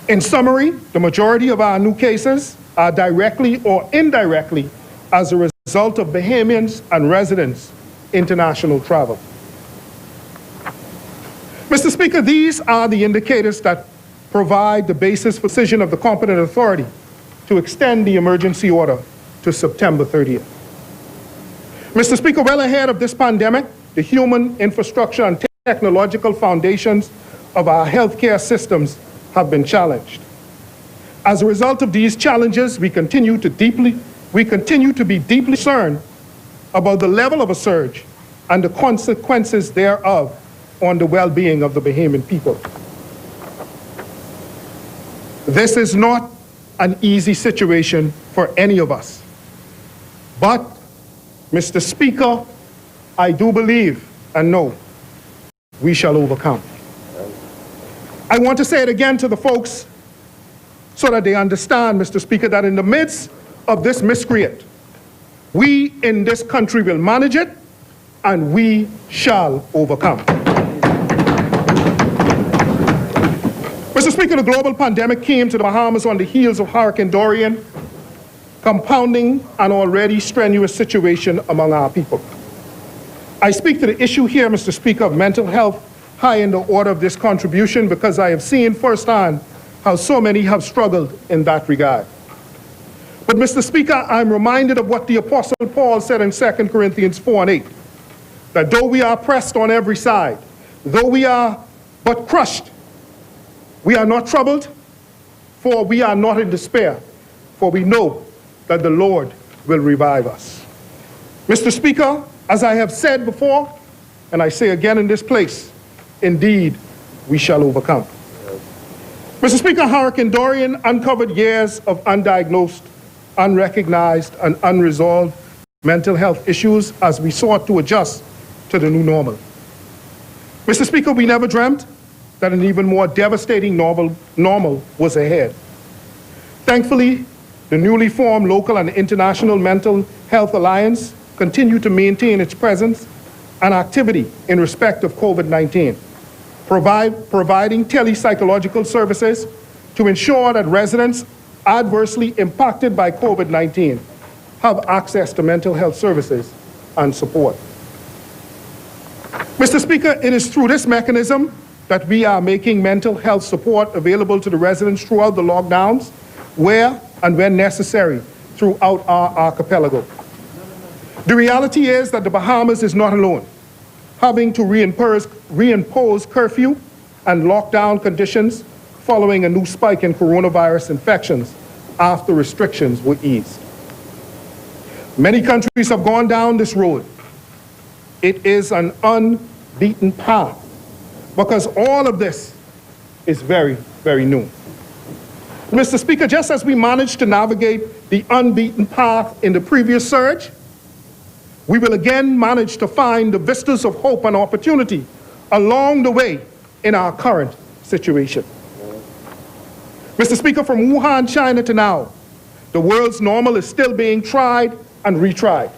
In summary, the majority of our new cases are directly or indirectly as a result of Bahamians and residents' international travel. Mr. Speaker, these are the indicators that provide the basis for decision of the competent authority to extend the emergency order to September 30th. Mr. Speaker, well ahead of this pandemic, the human infrastructure and technological foundations of our healthcare systems have been challenged. As a result of these challenges, we continue to be deeply concerned about the level of a surge and the consequences thereof on the well-being of the Bahamian people. This is not an easy situation for any of us. But, Mr. Speaker, I do believe and know we shall overcome. I want to say it again to the folks so that they understand, Mr. Speaker, that in the midst of this miscreant, we in this country will manage it, and we shall overcome. Mr. Speaker, the global pandemic came to the Bahamas on the heels of Hurricane Dorian, compounding an already strenuous situation among our people. I speak to the issue here, Mr. Speaker, of mental health high in the order of this contribution, because I have seen firsthand how so many have struggled in that regard. But, Mr. Speaker, I'm reminded of what the Apostle Paul said in 2 Corinthians 4:8, that though we are pressed on every side, though we are but crushed, we are not troubled, for we are not in despair, for we know that the Lord will revive us. Mr. Speaker, as I have said before, and I say again in this place, indeed, we shall overcome. Mr. Speaker, Hurricane Dorian uncovered years of undiagnosed, unrecognized, and unresolved mental health issues as we sought to adjust to the new normal. Mr. Speaker, we never dreamt that an even more devastating normal was ahead. Thankfully, the newly formed local and international mental health alliance continued to maintain its presence and activity in respect of COVID-19, providing telepsychological services to ensure that residents adversely impacted by COVID-19 have access to mental health services and support. Mr. Speaker, it is through this mechanism that we are making mental health support available to the residents throughout the lockdowns, where and when necessary throughout our archipelago. The reality is that the Bahamas is not alone, having to reimpose curfew and lockdown conditions following a new spike in coronavirus infections after restrictions were eased. Many countries have gone down this road. It is an unbeaten path, because all of this is very, very new. Mr. Speaker, just as we managed to navigate the unbeaten path in the previous surge, we will again manage to find the vistas of hope and opportunity along the way in our current situation. Mr. Speaker, from Wuhan, China to now, the world's normal is still being tried and retried.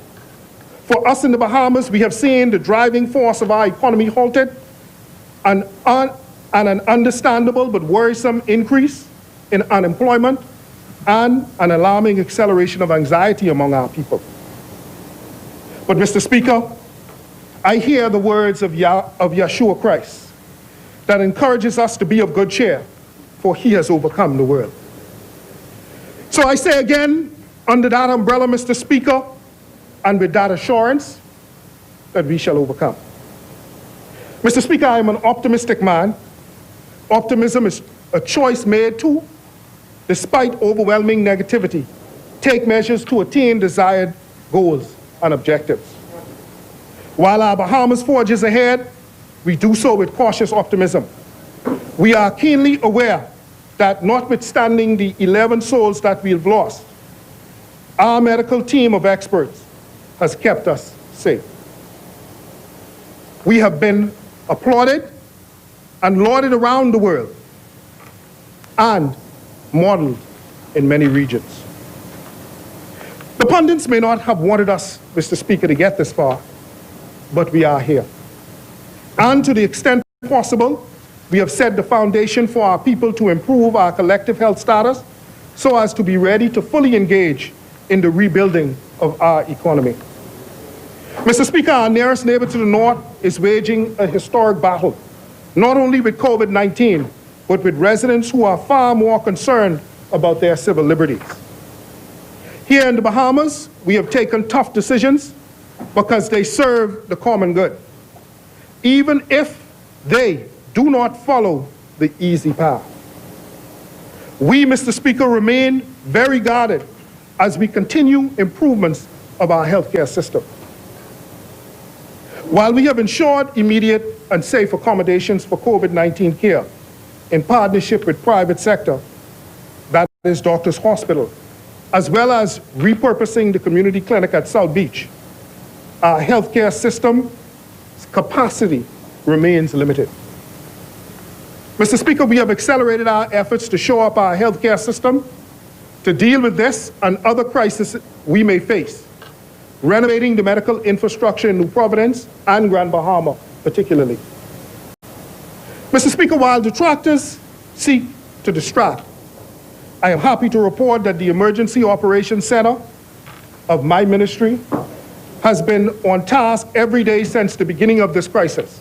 For us in the Bahamas, we have seen the driving force of our economy halted and an understandable but worrisome increase in unemployment and an alarming acceleration of anxiety among our people. But, Mr. Speaker, I hear the words of Yeshua Christ that encourages us to be of good cheer, for he has overcome the world. So I say again, under that umbrella, Mr. Speaker, and with that assurance, that we shall overcome. Mr. Speaker, I am an optimistic man. Optimism is a choice made to, despite overwhelming negativity, take measures to attain desired goals and objectives. While our Bahamas forges ahead, we do so with cautious optimism. We are keenly aware that notwithstanding the 11 souls that we've lost, our medical team of experts has kept us safe. We have been applauded and lauded around the world and modeled in many regions. The pundits may not have wanted us, Mr. Speaker, to get this far, but we are here. And to the extent possible, we have set the foundation for our people to improve our collective health status so as to be ready to fully engage in the rebuilding of our economy. Mr. Speaker, our nearest neighbor to the north is waging a historic battle, not only with COVID-19, but with residents who are far more concerned about their civil liberties. Here in the Bahamas, we have taken tough decisions because they serve the common good, even if they do not follow the easy path. We, Mr. Speaker, remain very guarded as we continue improvements of our healthcare system. While we have ensured immediate and safe accommodations for COVID-19 care in partnership with private sector, that is Doctors Hospital, as well as repurposing the community clinic at South Beach, our healthcare system's capacity remains limited. Mr. Speaker, we have accelerated our efforts to shore up our healthcare system to deal with this and other crises we may face, renovating the medical infrastructure in New Providence and Grand Bahama particularly. Mr. Speaker, while detractors seek to distract, I am happy to report that the Emergency Operations Center of my ministry has been on task every day since the beginning of this crisis.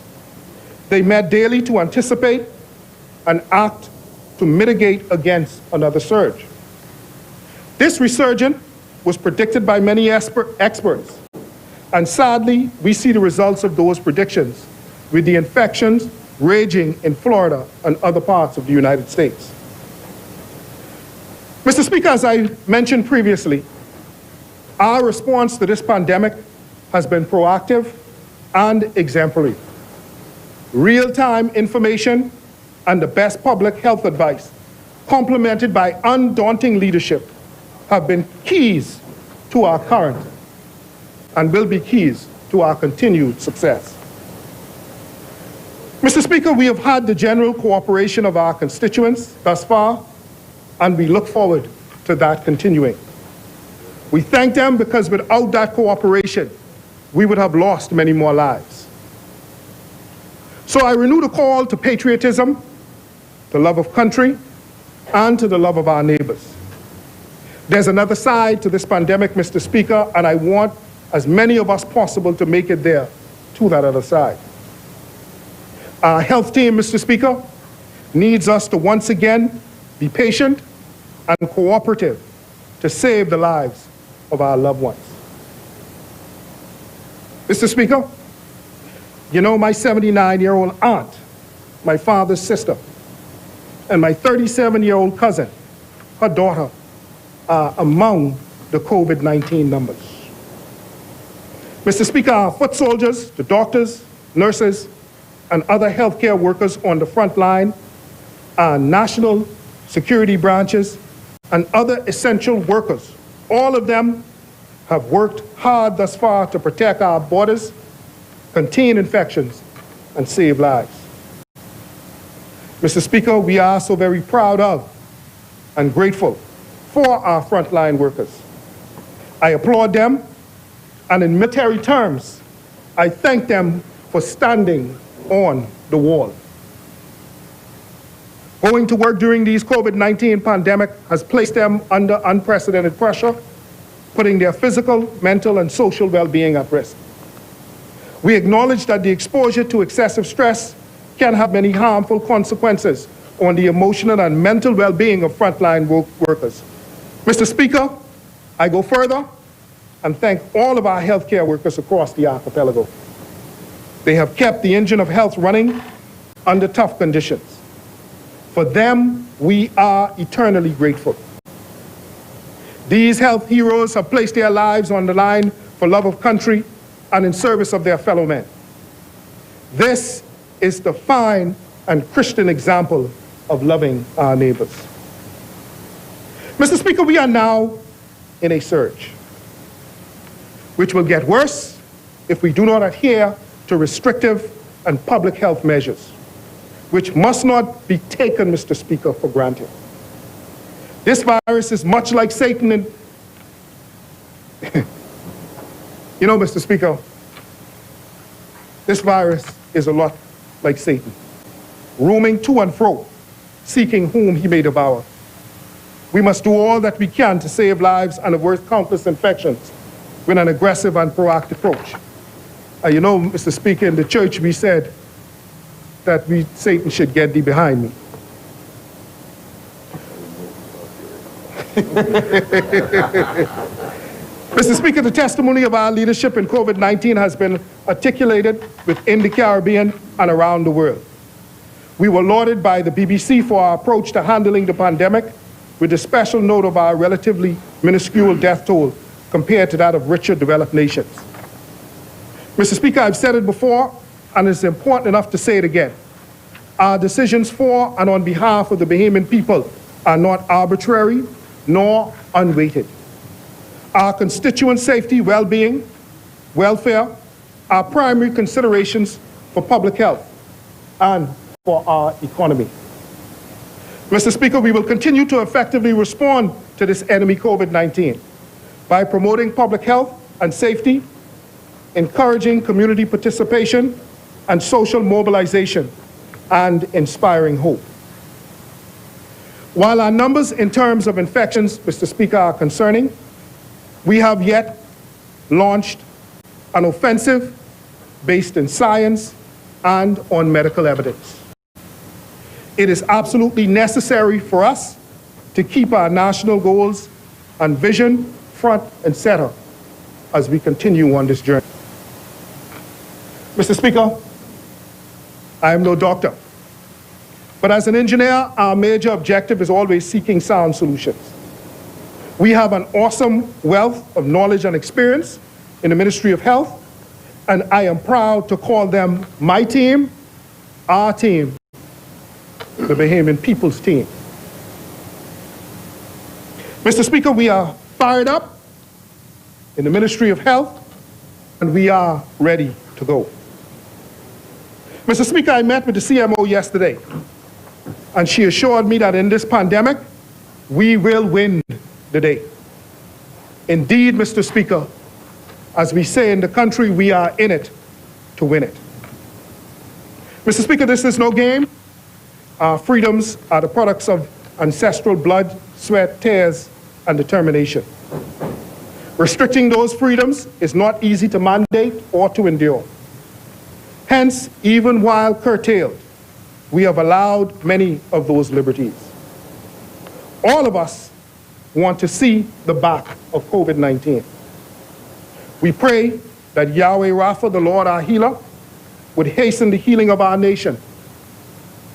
They met daily to anticipate and act to mitigate against another surge. This resurgence was predicted by many experts, and sadly, we see the results of those predictions with the infections raging in Florida and other parts of the United States. Mr. Speaker, as I mentioned previously, our response to this pandemic has been proactive and exemplary. Real-time information and the best public health advice, complemented by undaunting leadership, have been keys to our current and will be keys to our continued success. Mr. Speaker, we have had the general cooperation of our constituents thus far, and we look forward to that continuing. We thank them because without that cooperation, we would have lost many more lives. So I renew the call to patriotism, the love of country, and to the love of our neighbors. There's another side to this pandemic, Mr. Speaker, and I want as many of us possible to make it there to that other side. Our health team, Mr. Speaker, needs us to once again be patient and cooperative to save the lives of our loved ones. Mr. Speaker, you know my 79-year-old aunt, my father's sister, and my 37-year-old cousin, her daughter, are among the COVID-19 numbers. Mr. Speaker, our foot soldiers, the doctors, nurses, and other healthcare workers on the front line, our national security branches, and other essential workers, all of them have worked hard thus far to protect our borders, contain infections, and save lives. Mr. Speaker, we are so very proud of and grateful for our frontline workers. I applaud them, and in military terms, I thank them for standing on the wall. Going to work during these COVID-19 pandemic has placed them under unprecedented pressure, putting their physical, mental, and social well-being at risk. We acknowledge that the exposure to excessive stress can have many harmful consequences on the emotional and mental well-being of frontline workers. Mr. Speaker, I go further and thank all of our healthcare workers across the archipelago. They have kept the engine of health running under tough conditions. For them, we are eternally grateful. These health heroes have placed their lives on the line for love of country and in service of their fellow men. This is the fine and Christian example of loving our neighbors. Mr. Speaker, we are now in a surge, which will get worse if we do not adhere to restrictive and public health measures, which must not be taken, Mr. Speaker, for granted. This virus is much like Satan and you know, Mr. Speaker, this virus is a lot like Satan, roaming to and fro, seeking whom he may devour. We must do all that we can to save lives and avert countless infections with an aggressive and proactive approach. You know, Mr. Speaker, in the church we said that Satan should get thee behind me. Mr. Speaker, the testimony of our leadership in COVID-19 has been articulated within the Caribbean and around the world. We were lauded by the BBC for our approach to handling the pandemic, with a special note of our relatively minuscule death toll compared to that of richer developed nations. Mr. Speaker, I've said it before, and it's important enough to say it again. Our decisions for and on behalf of the Bahamian people are not arbitrary nor unweighted. Our constituents' safety, well-being, welfare are primary considerations for public health and for our economy. Mr. Speaker, we will continue to effectively respond to this enemy COVID-19 by promoting public health and safety, encouraging community participation and social mobilization, and inspiring hope. While our numbers in terms of infections, Mr. Speaker, are concerning, we have yet launched an offensive based in science and on medical evidence. It is absolutely necessary for us to keep our national goals and vision front and center as we continue on this journey. Mr. Speaker, I am no doctor, but as an engineer, our major objective is always seeking sound solutions. We have an awesome wealth of knowledge and experience in the Ministry of Health, and I am proud to call them my team, our team, the Bahamian people's team. Mr. Speaker, we are fired up in the Ministry of Health, and we are ready to go. Mr. Speaker, I met with the CMO yesterday, and she assured me that in this pandemic, we will win the day. Indeed, Mr. Speaker, as we say in the country, we are in it to win it. Mr. Speaker, this is no game. Our freedoms are the products of ancestral blood, sweat, tears, and determination. Restricting those freedoms is not easy to mandate or to endure. Hence, even while curtailed, we have allowed many of those liberties. All of us want to see the back of COVID-19. We pray that Yahweh Rapha, the Lord our healer, would hasten the healing of our nation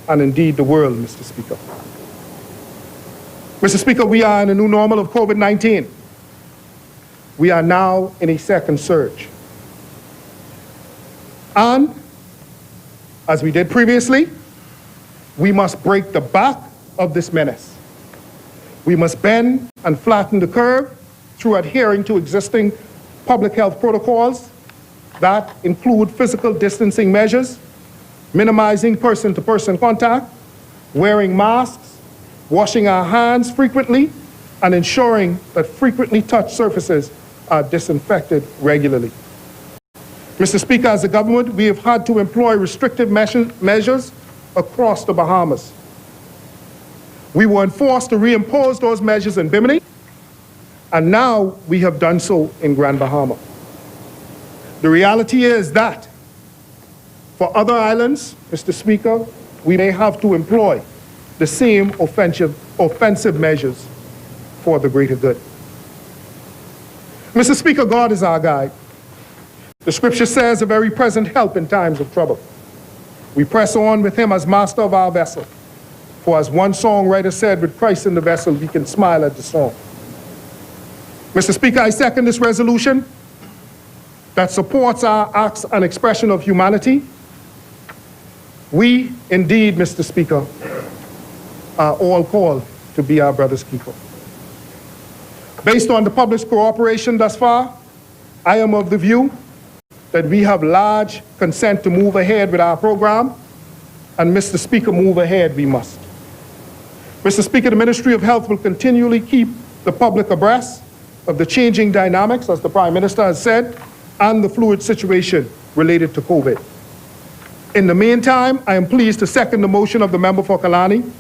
and indeed the world, Mr. Speaker. Mr. Speaker, we are in a new normal of COVID-19. We are now in a second surge. And, as we did previously, we must break the back of this menace. We must bend and flatten the curve through adhering to existing public health protocols that include physical distancing measures, minimizing person-to-person contact, wearing masks, washing our hands frequently, and ensuring that frequently touched surfaces are disinfected regularly. Mr. Speaker, as a government, we have had to employ restrictive measures across the Bahamas. We were enforced to reimpose those measures in Bimini, and now we have done so in Grand Bahama. The reality is that for other islands, Mr. Speaker, we may have to employ the same offensive measures for the greater good. Mr. Speaker, God is our guide. The scripture says a very present help in times of trouble. We press on with him as master of our vessel. For as one songwriter said, with Christ in the vessel, we can smile at the storm. Mr. Speaker, I second this resolution that supports our acts and expression of humanity. We, indeed, Mr. Speaker, are all called to be our brother's keeper. Based on the public's cooperation thus far, I am of the view that we have large consent to move ahead with our program, and Mr. Speaker, move ahead we must. Mr. Speaker, the Ministry of Health will continually keep the public abreast of the changing dynamics, as the Prime Minister has said, and the fluid situation related to COVID. In the meantime, I am pleased to second the motion of the member for Kalani,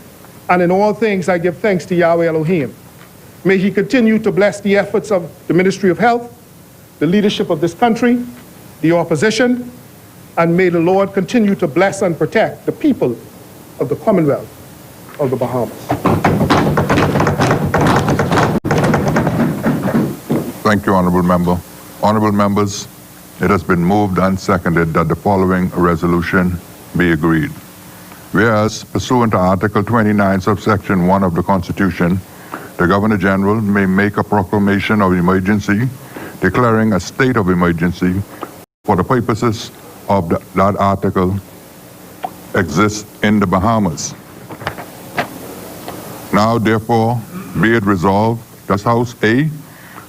and in all things I give thanks to Yahweh Elohim. May he continue to bless the efforts of the Ministry of Health, the leadership of this country, the opposition, and may the Lord continue to bless and protect the people of the Commonwealth of the Bahamas. Thank you, Honorable Member. Honorable members, it has been moved and seconded that the following resolution be agreed. Whereas, pursuant to Article 29, subsection 1 of the Constitution, the Governor General may make a proclamation of emergency, declaring a state of emergency for the purposes of that article exists in the Bahamas. Now, therefore, be it resolved that House A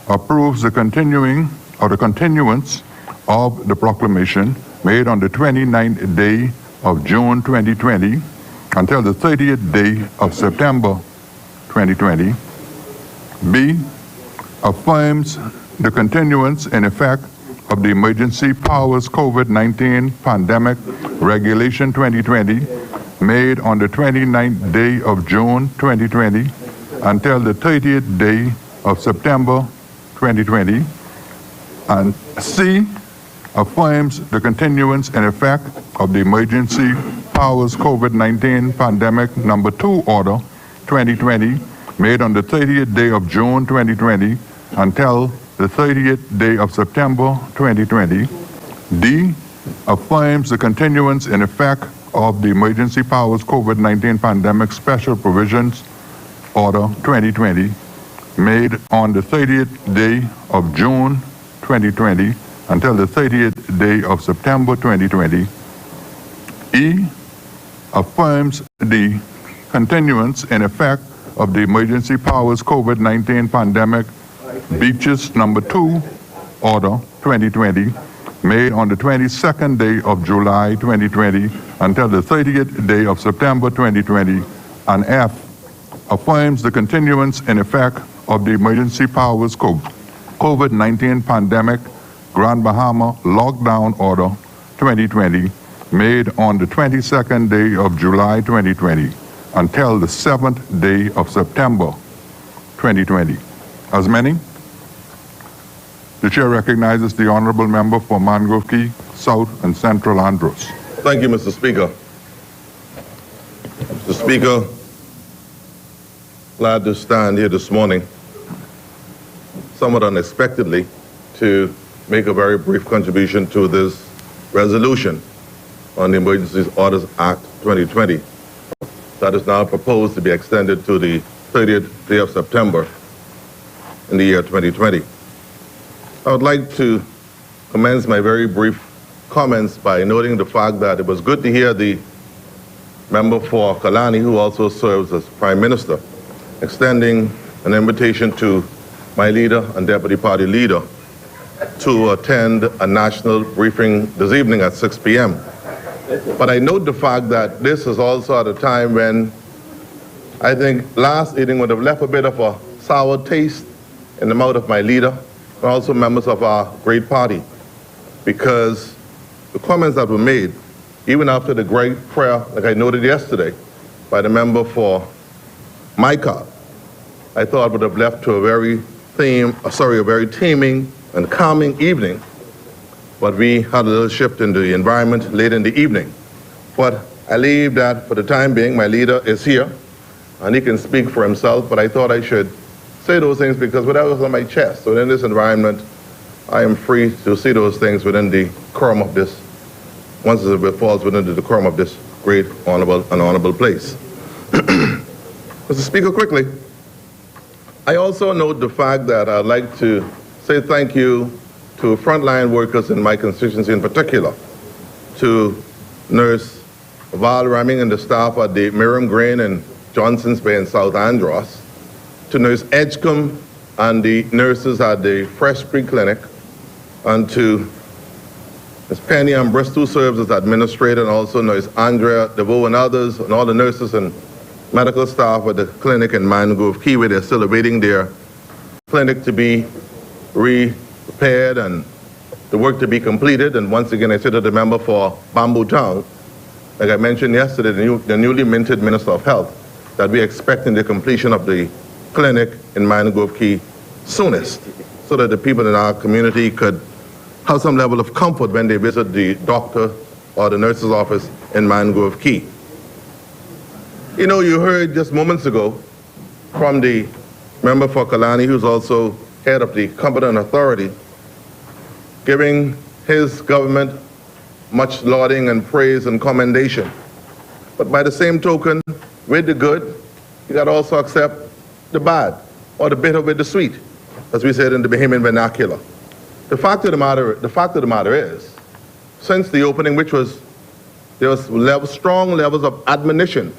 approves the continuance of the proclamation made on the 29th day of June 2020 until the 30th day of September 2020. B, affirms the continuance in effect of the Emergency Powers COVID-19 Pandemic Regulation 2020 made on the 29th day of June 2020 until the 30th day of September 2020. And C, affirms the continuance in effect of the Emergency Powers COVID-19 Pandemic No. 2 Order 2020 made on the 30th day of June 2020 until the 30th day of September 2020. D, affirms the continuance in effect of the Emergency Powers COVID-19 Pandemic Special Provisions Order 2020 made on the 30th day of June 2020 until the 30th day of September 2020. E, affirms the continuance in effect of the Emergency Powers COVID-19 Pandemic Beaches No. 2 Order 2020 made on the 22nd day of July 2020 until the 30th day of September 2020. And F, affirms the continuance in effect of the Emergency Powers COVID-19 Pandemic Grand Bahama Lockdown Order 2020 made on the 22nd day of July 2020 until the 7th day of September 2020. As many, the chair recognizes the honorable member for Mangrove Key, South and Central Andros. Thank you, Mr. Speaker. Mr. Speaker, glad to stand here this morning, somewhat unexpectedly, to make a very brief contribution to this resolution on the Emergency Orders Act 2020 that is now proposed to be extended to the 30th day of September in the year 2020. I would like to commence my very brief comments by noting the fact that it was good to hear the member for Kalani, who also serves as Prime Minister, extending an invitation to my leader and Deputy Party Leader to attend a national briefing this evening at 6 p.m. But I note the fact that this is also at a time when I think last evening would have left a bit of a sour taste in the mouth of my leader and also members of our great party, because the comments that were made, even after the great prayer, like I noted yesterday, by the member for my car, I thought would have left to a very teeming and calming evening, but we had a little shift in the environment late in the evening. But I leave that for the time being. My leader is here, and he can speak for himself, but I thought I should say those things because whatever was on my chest, so in this environment, I am free to see those things within the quorum of this, once it falls within the decorum of this great, honorable place. Mr. Speaker, quickly, I also note the fact that I'd like to say thank you to frontline workers in my constituency in particular, to Nurse Val Ramming and the staff at the Miriam Grain and Johnson's Bay in South Andros, to Nurse Edgecombe and the nurses at the Fresh Creek Clinic, and to Ms. Penny and Bristol serves as administrator, and also Nurse Andrea DeVoe and others, and all the nurses and medical staff at the clinic in Mangrove Key, where they're still awaiting their clinic to be repaired and the work to be completed. And once again, I sit as a member for Bamboo Town. Like I mentioned yesterday, the newly minted Minister of Health, that we're expecting the completion of the clinic in Mangrove Key soonest, so that the people in our community could have some level of comfort when they visit the doctor or the nurse's office in Mangrove Key. You know, you heard just moments ago from the member for Kalani, who's also head of the competent authority, giving his government much lauding and praise and commendation. But by the same token, with the good, you got to also accept the bad, or the bitter with the sweet, as we said in the Bahamian vernacular. The fact of the matter is, since the opening, there was strong levels of admonition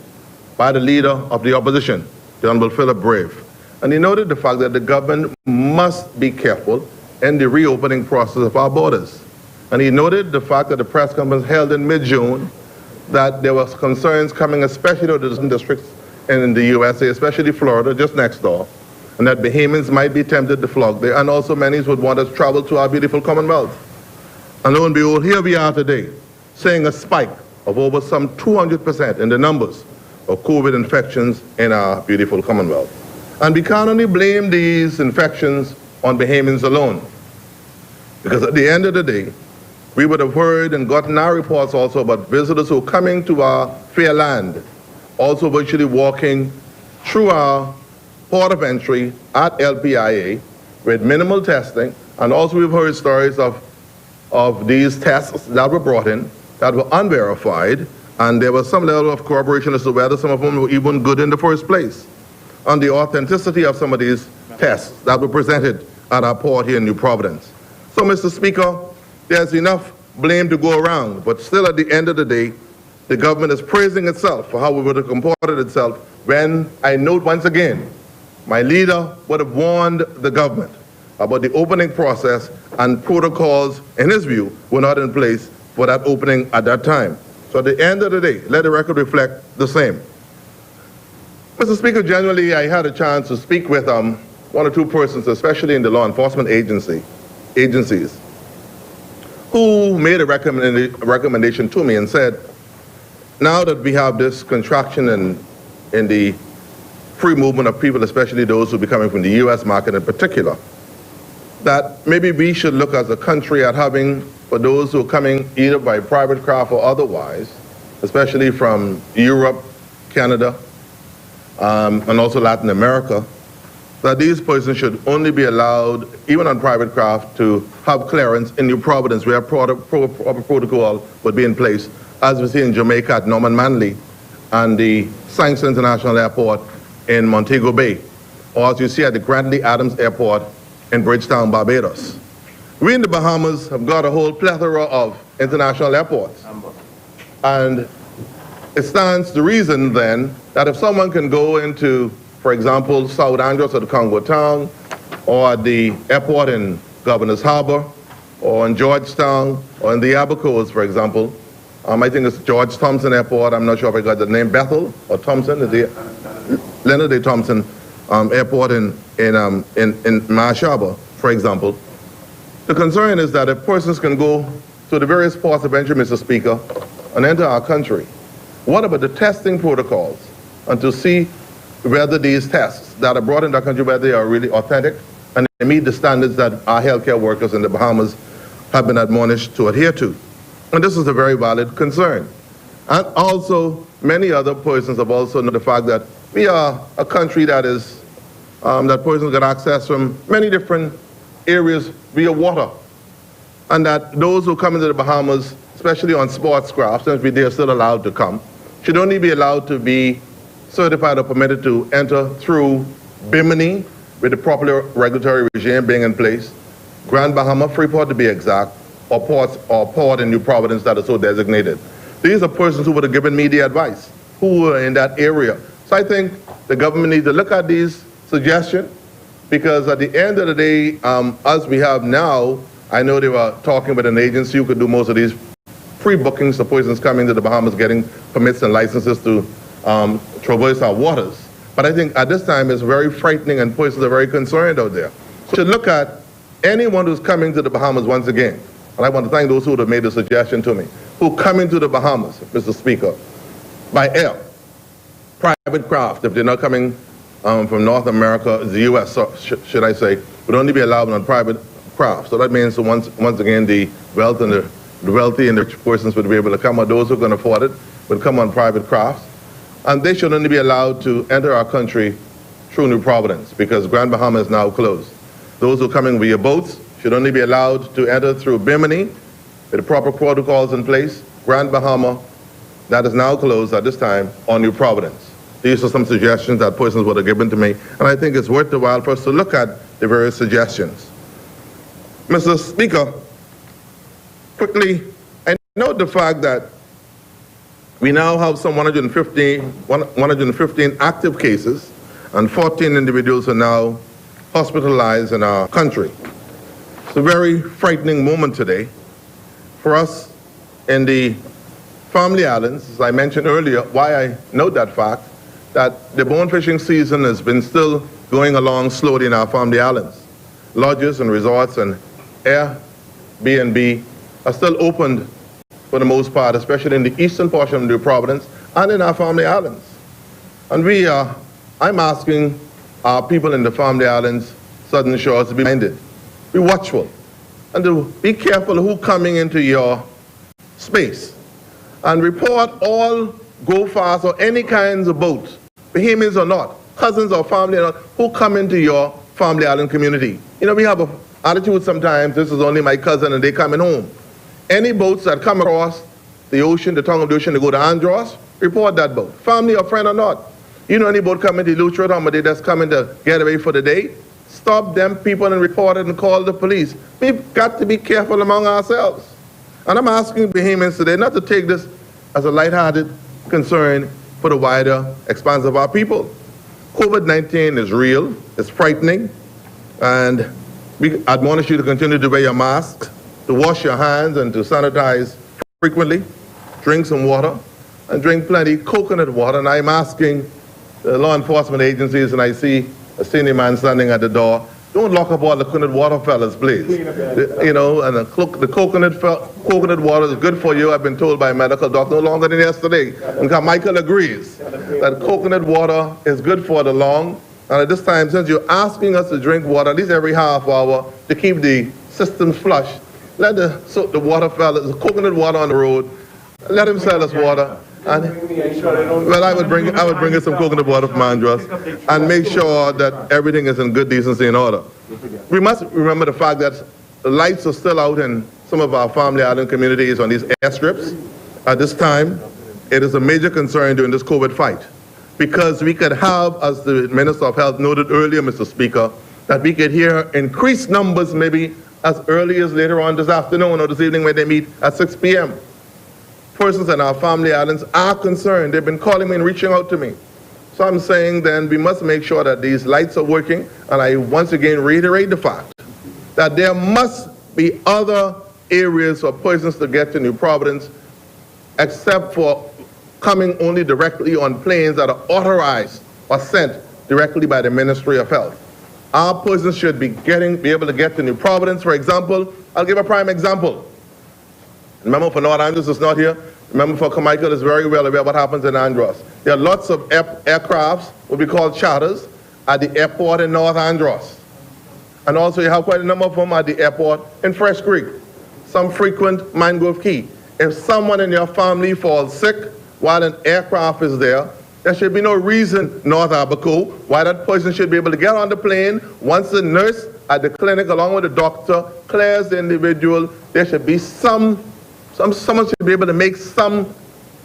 by the leader of the opposition, the Honorable Philip Brave. And he noted the fact that the government must be careful in the reopening process of our borders. And he noted the fact that the press conference held in mid-June, that there was concerns coming, especially to the districts in the USA, especially Florida, just next door, and that Bahamians might be tempted to flock there, and also many would want us to travel to our beautiful Commonwealth. And lo and behold, here we are today, seeing a spike of over some 200% in the numbers of COVID infections in our beautiful Commonwealth. And we can't only blame these infections on Bahamians alone, because at the end of the day, we would have heard and gotten our reports also about visitors who are coming to our fair land, also virtually walking through our port of entry at LPIA with minimal testing. And also we've heard stories of these tests that were brought in that were unverified, and there was some level of corroboration as to whether some of them were even good in the first place, on the authenticity of some of these tests that were presented at our port here in New Providence. So, Mr. Speaker, there's enough blame to go around, but still at the end of the day, the government is praising itself for how it would have comported itself when, I note once again, my leader would have warned the government about the opening process, and protocols, in his view, were not in place for that opening at that time. So at the end of the day, let the record reflect the same. Mr. Speaker, generally I had a chance to speak with one or two persons, especially in the law enforcement agencies, who made a recommendation to me and said, now that we have this contraction in the free movement of people, especially those who be coming from the U.S. market in particular, that maybe we should look as a country at having, for those who are coming either by private craft or otherwise, especially from Europe, Canada, and also Latin America, that these persons should only be allowed, even on private craft, to have clearance in New Providence, where proper protocol would be in place, as we see in Jamaica at Norman Manley and the Saints International Airport in Montego Bay, or as you see at the Grantley Adams Airport in Bridgetown, Barbados. We in the Bahamas have got a whole plethora of international airports. And it stands to reason then that if someone can go into, for example, South Andros or the Congo Town, or at the airport in Governor's Harbor, or in Georgetown, or in the Abacos, for example, I think it's George Thompson Airport, I'm not sure if I got the name, Bethel or Thompson, Leonard A. Thompson Airport in Marsh Harbor, for example. The concern is that if persons can go to the various ports of entry, Mr. Speaker, and enter our country, what about the testing protocols? And to see whether these tests that are brought into our country, whether they are really authentic and they meet the standards that our healthcare workers in the Bahamas have been admonished to adhere to. And this is a very valid concern. And also, many other persons have also known the fact that we are a country that is, that persons get access from many different areas via water. And that those who come into the Bahamas, especially on sports crafts, since they are still allowed to come, should only be allowed to be certified or permitted to enter through Bimini, with the proper regulatory regime being in place, Grand Bahama, Freeport to be exact, or Port in New Providence that are so designated. These are persons who would have given me the advice, who were in that area. So I think the government needs to look at these suggestions, because at the end of the day, as we have now, I know they were talking with an agency who could do most of these pre-bookings for persons coming to the Bahamas, getting permits and licenses to traverse our waters. But I think at this time it's very frightening and persons are very concerned out there. So to look at anyone who's coming to the Bahamas once again, and I want to thank those who have made the suggestion to me, who come into the Bahamas, Mr. Speaker, by air, private craft, if they're not coming from North America, the U.S., should I say, would only be allowed on private craft. So that means once again the wealthy and the rich persons would be able to come, or those who can afford it would come on private crafts. And they should only be allowed to enter our country through New Providence, because Grand Bahama is now closed. Those who are coming via boats should only be allowed to enter through Bimini, with the proper protocols in place. Grand Bahama, that is now closed at this time, on New Providence. These are some suggestions that persons would have given to me, and I think it's worth the while for us to look at the various suggestions. Mr. Speaker, quickly, I note the fact that we now have some 115 active cases, and 14 individuals are now hospitalized in our country. It's a very frightening moment today for us in the Family Islands. As I mentioned earlier, why I note that fact, that the bone fishing season has been still going along slowly in our Family Islands. Lodges and resorts and Airbnb are still opened for the most part, especially in the eastern portion of New Providence and in our Family Islands. And I'm asking our people in the Family Islands, Southern Shores, to be minded, be watchful, and to be careful who coming into your space. And report all go-fast or any kinds of boats, Bahamians or not, cousins or family or not, who come into your Family Island community. You know, we have an attitude sometimes, this is only my cousin and they coming home. Any boats that come across the ocean, the tongue of the ocean, to go to Andros, report that boat, family or friend or not. You know, any boat coming to Lutra, or they just coming to get away for the day, stop them people and report it and call the police. We've got to be careful among ourselves. And I'm asking Bahamians today not to take this as a lighthearted concern for the wider expanse of our people. COVID-19 is real, it's frightening, and we admonish you to continue to wear your masks, to wash your hands and to sanitize frequently, drink some water, and drink plenty coconut water. And I'm asking the law enforcement agencies, and I see a senior man standing at the door, don't lock up all the coconut water, fellas, please. You know, and the coconut water is good for you, I've been told by a medical doctor, no longer than yesterday. And Michael agrees that coconut water is good for the lung. And at this time, since you're asking us to drink water at least every half hour to keep the systems flush, let the water fellas, the coconut water on the road, let him sell us water. And, well, I would bring us some coconut water from Andros and make sure that everything is in good decency and order. We must remember the fact that the lights are still out in some of our Family Island communities on these airstrips. At this time, it is a major concern during this COVID fight, because we could have, as the Minister of Health noted earlier, Mr. Speaker, that we could hear increased numbers maybe as early as later on this afternoon or this evening when they meet at 6 p.m. Persons in our Family Islands are concerned. They've been calling me and reaching out to me. So I'm saying then we must make sure that these lights are working, and I once again reiterate the fact that there must be other areas for persons to get to New Providence except for coming only directly on planes that are authorized or sent directly by the Ministry of Health. Our persons should be able to get to New Providence. For example, I'll give a prime example. Remember, for North Andros is not here. Member for Carmichael is very well aware of what happens in Andros. There are lots of aircrafts, what we call charters, at the airport in North Andros. And also you have quite a number of them at the airport in Fresh Creek. Some frequent Mangrove Key. If someone in your family falls sick while an aircraft is there, there should be no reason, North Abaco, why that person should be able to get on the plane. Once the nurse at the clinic, along with the doctor, clears the individual, there should be someone should be able to make some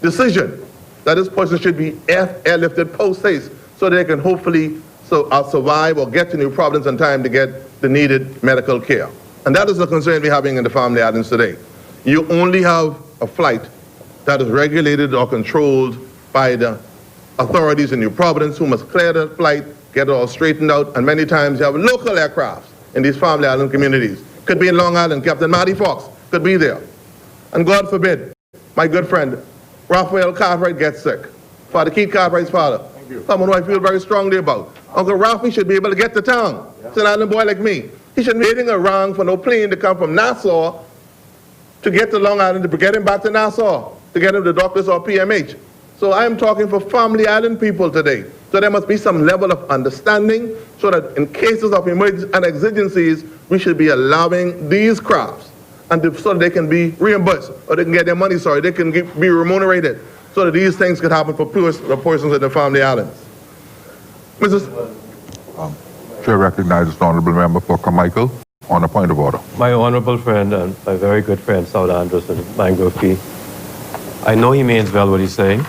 decision that this person should be airlifted post-haste so they can hopefully survive or get to New Providence in time to get the needed medical care. And that is the concern we're having in the family islands today. You only have a flight that is regulated or controlled by the authorities in New Providence who must clear that flight, get it all straightened out, and many times you have local aircrafts in these family island communities. Could be in Long Island, Captain Marty Fox could be there. And God forbid, my good friend, Raphael Cartwright gets sick. Father Keith Cartwright's father. Someone who I feel very strongly about. Uncle Rafi should be able to get to town. It's an island boy like me. He shouldn't be waiting around for no plane to come from Nassau to get to Long Island, to get him back to Nassau, to get him to doctors or PMH. So I am talking for family island people today. So there must be some level of understanding so that in cases of emergencies and exigencies, we should be allowing these crafts and so that they can be reimbursed or they can get their money, they can be remunerated so that these things could happen for persons in the family islands. Chair recognizes the honourable member for Carmichael on a point of order. My honourable friend and my very good friend, South Andros and Mangrove Key, I know he means well what he's saying.